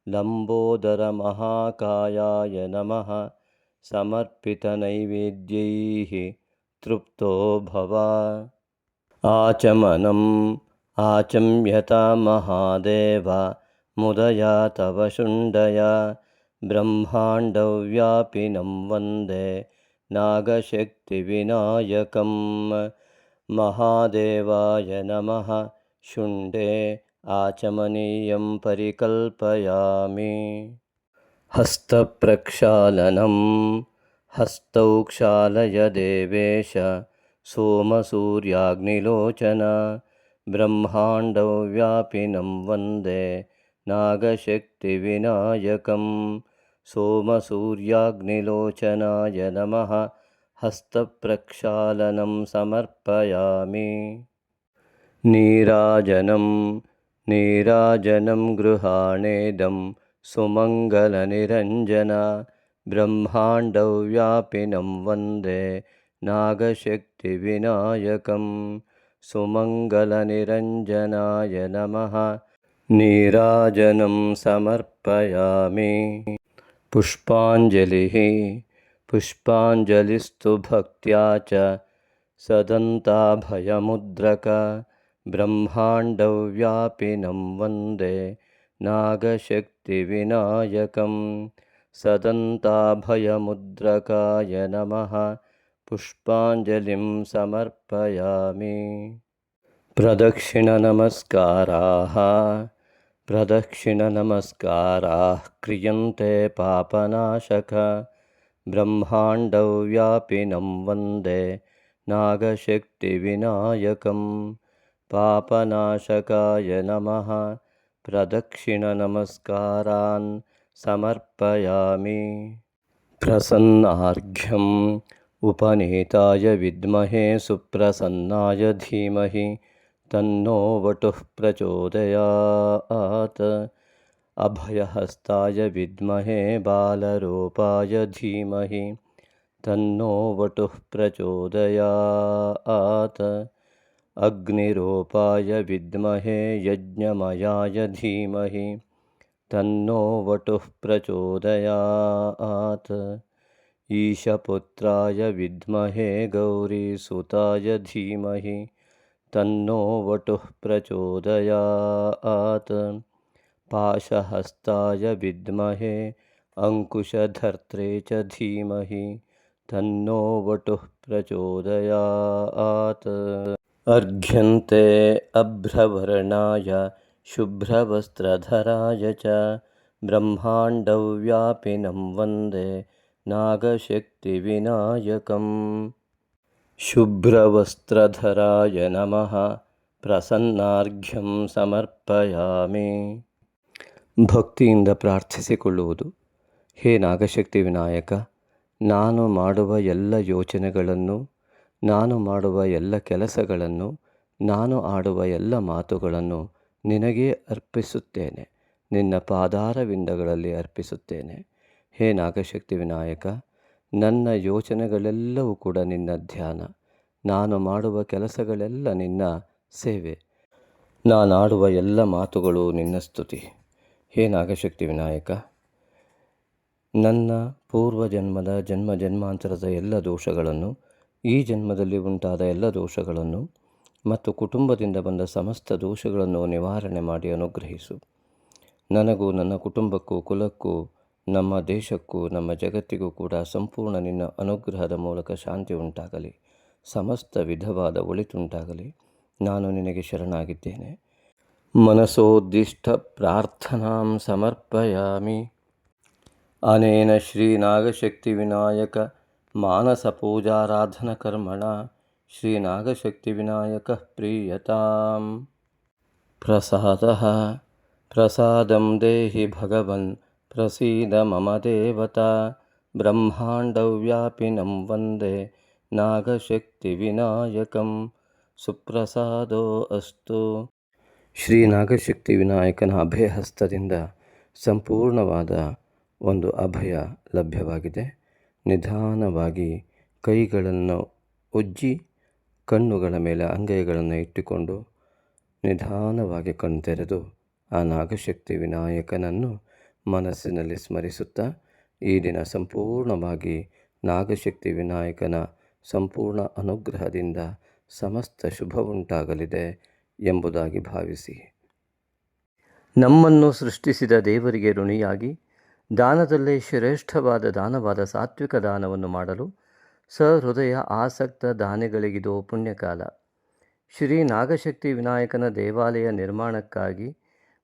लम्बोदरमहाकायाय नमः समर्पितनैवेद्यैः तृप्तो भव आचमनम् आचम्यता महादेव मुदया तव शुण्डया ब्रह्माण्डव्यापिनं वन्दे नागशक्तिविनायकं महादेवाय नमः शुण्डे आचमनीयं परिकल्पयामि हस्तप्रक्षालनं हस्तौ क्षालय देवेश सोमसूर्याग्निलोचन ब्रह्माण्डव्यापिनं वन्दे नागशक्तिविनायकं सोमसूर्याग्निलोचनाय नमः हस्तप्रक्षालनं समर्पयामि नीराजनं गृहाणेदं सुमङ्गलनिरञ्जन ब्रह्माण्डव्यापिनं वन्दे नागशक्तिविनायकं सुमङ्गलनिरञ्जनाय नमः नीराजनं समर्पयामि पुष्पाञ्जलिस्तु भक्त्या च सदन्ताभयमुद्रक ब्रह्माण्डव्यापिनं वन्दे नागशक्तिविनायकं सदन्ताभयमुद्रकाय नमः पुष्पाञ्जलिं समर्पयामि प्रदक्षिणनमस्काराः क्रियन्ते पापनाशक ब्रह्माण्डव्यापिनं वन्दे नागशक्तिविनायकं पापनाशकाय नमः प्रदक्षिणनमस्कारान् समर्पयामि प्रसन्नार्घ्यम् उपनीताय विद्महे सुप्रसन्नाय धीमहि तन्नो वटुः प्रचोदयात् अभयहस्ताय विद्महे बालरूपाय धीमहि तन्नो वटुः प्रचोदयात् अग्निरूपाय विद्महे यज्ञमयाय धीमहि तन्नो वटुः प्रचोदयात् ईशपुत्राय विद्महे गौरीसुताय धीमहि तन्नो वटुः प्रचोदयात् पाशहस्ताय विद्महे अंकुशधर्त्रे च धीमहि तन्नो वटुः प्रचोदयात् अर्घ्यन्ते अभ्रवर्णाय शुभ्रवस्त्रधराय च ब्रह्माण्डव्यापिनं वन्दे नागशक्तिविनायकं शुभ्रवस्त्रधराय नमः ಪ್ರಸನ್ನಾರ್ಘ್ಯಂ ಸಮರ್ಪಯಾಮಿ. ಭಕ್ತಿಯಿಂದ ಪ್ರಾರ್ಥಿಸಿಕೊಳ್ಳುವುದು. ಹೇ ನಾಗಶಕ್ತಿ ವಿನಾಯಕ, ನಾನು ಮಾಡುವ ಎಲ್ಲ ಯೋಚನೆಗಳನ್ನು, ನಾನು ಮಾಡುವ ಎಲ್ಲ ಕೆಲಸಗಳನ್ನು, ನಾನು ಆಡುವ ಎಲ್ಲ ಮಾತುಗಳನ್ನು ನಿನಗೇ ಅರ್ಪಿಸುತ್ತೇನೆ. ನಿನ್ನ ಪಾದಾರವಿಂದಗಳಲ್ಲಿ ಅರ್ಪಿಸುತ್ತೇನೆ. ಹೇ ನಾಗಶಕ್ತಿ ವಿನಾಯಕ, ನನ್ನ ಯೋಚನೆಗಳೆಲ್ಲವೂ ಕೂಡ ನಿನ್ನ ಧ್ಯಾನ, ನಾನು ಮಾಡುವ ಕೆಲಸಗಳೆಲ್ಲ ನಿನ್ನ ಸೇವೆ, ನಾನಾಡುವ ಎಲ್ಲ ಮಾತುಗಳು ನಿನ್ನ ಸ್ತುತಿ. ಹೇ ನಾಗಶಕ್ತಿ ವಿನಾಯಕ, ನನ್ನ ಪೂರ್ವಜನ್ಮದ ಜನ್ಮಾಂತರದ ಎಲ್ಲ ದೋಷಗಳನ್ನು, ಈ ಜನ್ಮದಲ್ಲಿ ಉಂಟಾದ ಎಲ್ಲ ದೋಷಗಳನ್ನು ಮತ್ತು ಕುಟುಂಬದಿಂದ ಬಂದ ಸಮಸ್ತ ದೋಷಗಳನ್ನು ನಿವಾರಣೆ ಮಾಡಿ ಅನುಗ್ರಹಿಸು. ನನಗೂ ನನ್ನ ಕುಟುಂಬಕ್ಕೂ ಕುಲಕ್ಕೂ ನಮ್ಮ ದೇಶಕ್ಕೂ ನಮ್ಮ ಜಗತ್ತಿಗೂ ಕೂಡ ಸಂಪೂರ್ಣ ನಿನ್ನ ಅನುಗ್ರಹದ ಮೂಲಕ ಶಾಂತಿ ಉಂಟಾಗಲಿ, ಸಮಸ್ತ ವಿಧವಾದ ಒಳಿತುಂಟಾಗಲಿ. ನಾನು ನಿನಗೆ ಶರಣಾಗಿದ್ದೇನೆ. ಮನಸೋದ್ದಿಷ್ಟ ಪ್ರಾರ್ಥನಾಂ ಸಮರ್ಪಯಾಮಿ. ಅನೇನ ಶ್ರೀನಾಗಶಕ್ತಿವಿನಾಯಕ ಮಾನಸಪೂಜಾರಾಧನಕರ್ಮಣ ಶ್ರೀನಾಗಶಕ್ತಿವಿನಾಯಕಃ ಪ್ರೀಯತಾಂ. ಪ್ರಸಾದಂ ದೇಹಿ ಭಗವನ್ ಪ್ರಸೀದ ಮಮ ದೇವತಾ. ಬ್ರಹ್ಮಾಂಡವ್ಯಾಪಿನಂ ವಂದೇ ನಾಗಶಕ್ತಿವಿನಾಯಕಂ ಸುಪ್ರಸಾದೋ ಅಸ್ತು. ಶ್ರೀ ನಾಗಶಕ್ತಿ ವಿನಾಯಕನ ಅಭಯ ಹಸ್ತದಿಂದ ಸಂಪೂರ್ಣವಾದ ಒಂದು ಅಭಯ ಲಭ್ಯವಾಗಿದೆ. ನಿಧಾನವಾಗಿ ಕೈಗಳನ್ನು ಉಜ್ಜಿ ಕಣ್ಣುಗಳ ಮೇಲೆ ಅಂಗೈಗಳನ್ನು ಇಟ್ಟುಕೊಂಡು ನಿಧಾನವಾಗಿ ಕಣ್ತೆರೆದು ಆ ನಾಗಶಕ್ತಿ ವಿನಾಯಕನನ್ನು ಮನಸ್ಸಿನಲ್ಲಿ ಸ್ಮರಿಸುತ್ತಾ ಈ ದಿನ ಸಂಪೂರ್ಣವಾಗಿ ನಾಗಶಕ್ತಿ ವಿನಾಯಕನ ಸಂಪೂರ್ಣ ಅನುಗ್ರಹದಿಂದ ಸಮಸ್ತ ಶುಭವುಂಟಾಗಲಿದೆ ಎಂಬುದಾಗಿ ಭಾವಿಸಿ. ನಮ್ಮನ್ನು ಸೃಷ್ಟಿಸಿದ ದೇವರಿಗೆ ಋಣಿಯಾಗಿ ದಾನದಲ್ಲೇ ಶ್ರೇಷ್ಠವಾದ ದಾನವಾದ ಸಾತ್ವಿಕ ದಾನವನ್ನು ಮಾಡಲು ಸಹೃದಯ ಆಸಕ್ತ ದಾನಿಗಳಿಗಿದೋ ಪುಣ್ಯಕಾಲ. ಶ್ರೀ ನಾಗಶಕ್ತಿ ವಿನಾಯಕನ ದೇವಾಲಯ ನಿರ್ಮಾಣಕ್ಕಾಗಿ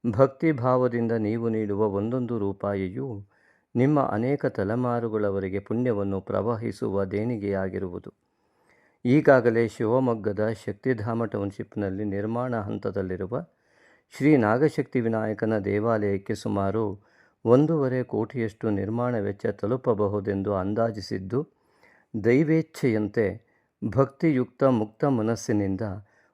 ಭಕ್ತಿಭಾವದಿಂದ ನೀವು ನೀಡುವ ಒಂದೊಂದು ರೂಪಾಯಿಯೂ ನಿಮ್ಮ ಅನೇಕ ತಲೆಮಾರುಗಳವರೆಗೆ ಪುಣ್ಯವನ್ನು ಪ್ರವಹಿಸುವ ದೇಣಿಗೆಯಾಗಿರುವುದು. ಈಗಾಗಲೇ ಶಿವಮೊಗ್ಗದ ಶಕ್ತಿಧಾಮ ಟೌನ್ಶಿಪ್ನಲ್ಲಿ ನಿರ್ಮಾಣ ಹಂತದಲ್ಲಿರುವ ಶ್ರೀ ನಾಗಶಕ್ತಿ ವಿನಾಯಕನ ದೇವಾಲಯಕ್ಕೆ ಸುಮಾರು 1.5 ಕೋಟಿಯಷ್ಟು ನಿರ್ಮಾಣ ವೆಚ್ಚ ತಲುಪಬಹುದೆಂದು ಅಂದಾಜಿಸಿದ್ದು, ದೈವೇಚ್ಛೆಯಂತೆ ಭಕ್ತಿಯುಕ್ತ ಮುಕ್ತ ಮನಸ್ಸಿನಿಂದ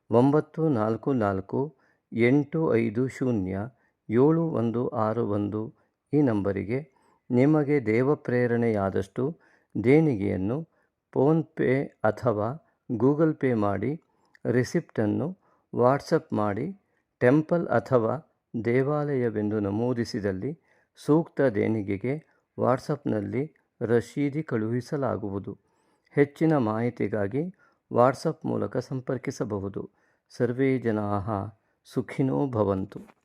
9448507161 ಈ ನಂಬರಿಗೆ ನಿಮಗೆ ದೇವಪ್ರೇರಣೆಯಾದಷ್ಟು ದೇಣಿಗೆಯನ್ನು ಫೋನ್ಪೇ ಅಥವಾ ಗೂಗಲ್ ಪೇ ಮಾಡಿ ರಿಸಿಪ್ಟನ್ನು ವಾಟ್ಸಪ್ ಮಾಡಿ ಟೆಂಪಲ್ ಅಥವಾ ದೇವಾಲಯವೆಂದು ನಮೂದಿಸಿದಲ್ಲಿ ಸೂಕ್ತ ದೇಣಿಗೆಗೆ ವಾಟ್ಸಪ್ನಲ್ಲಿ ರಶೀದಿ ಕಳುಹಿಸಲಾಗುವುದು. ಹೆಚ್ಚಿನ ಮಾಹಿತಿಗಾಗಿ ವಾಟ್ಸಪ್ ಮೂಲಕ ಸಂಪರ್ಕಿಸಬಹುದು. ಸರ್ವೇ ಜನಾಃ ಸುಖಿನೋ ಭವಂತು.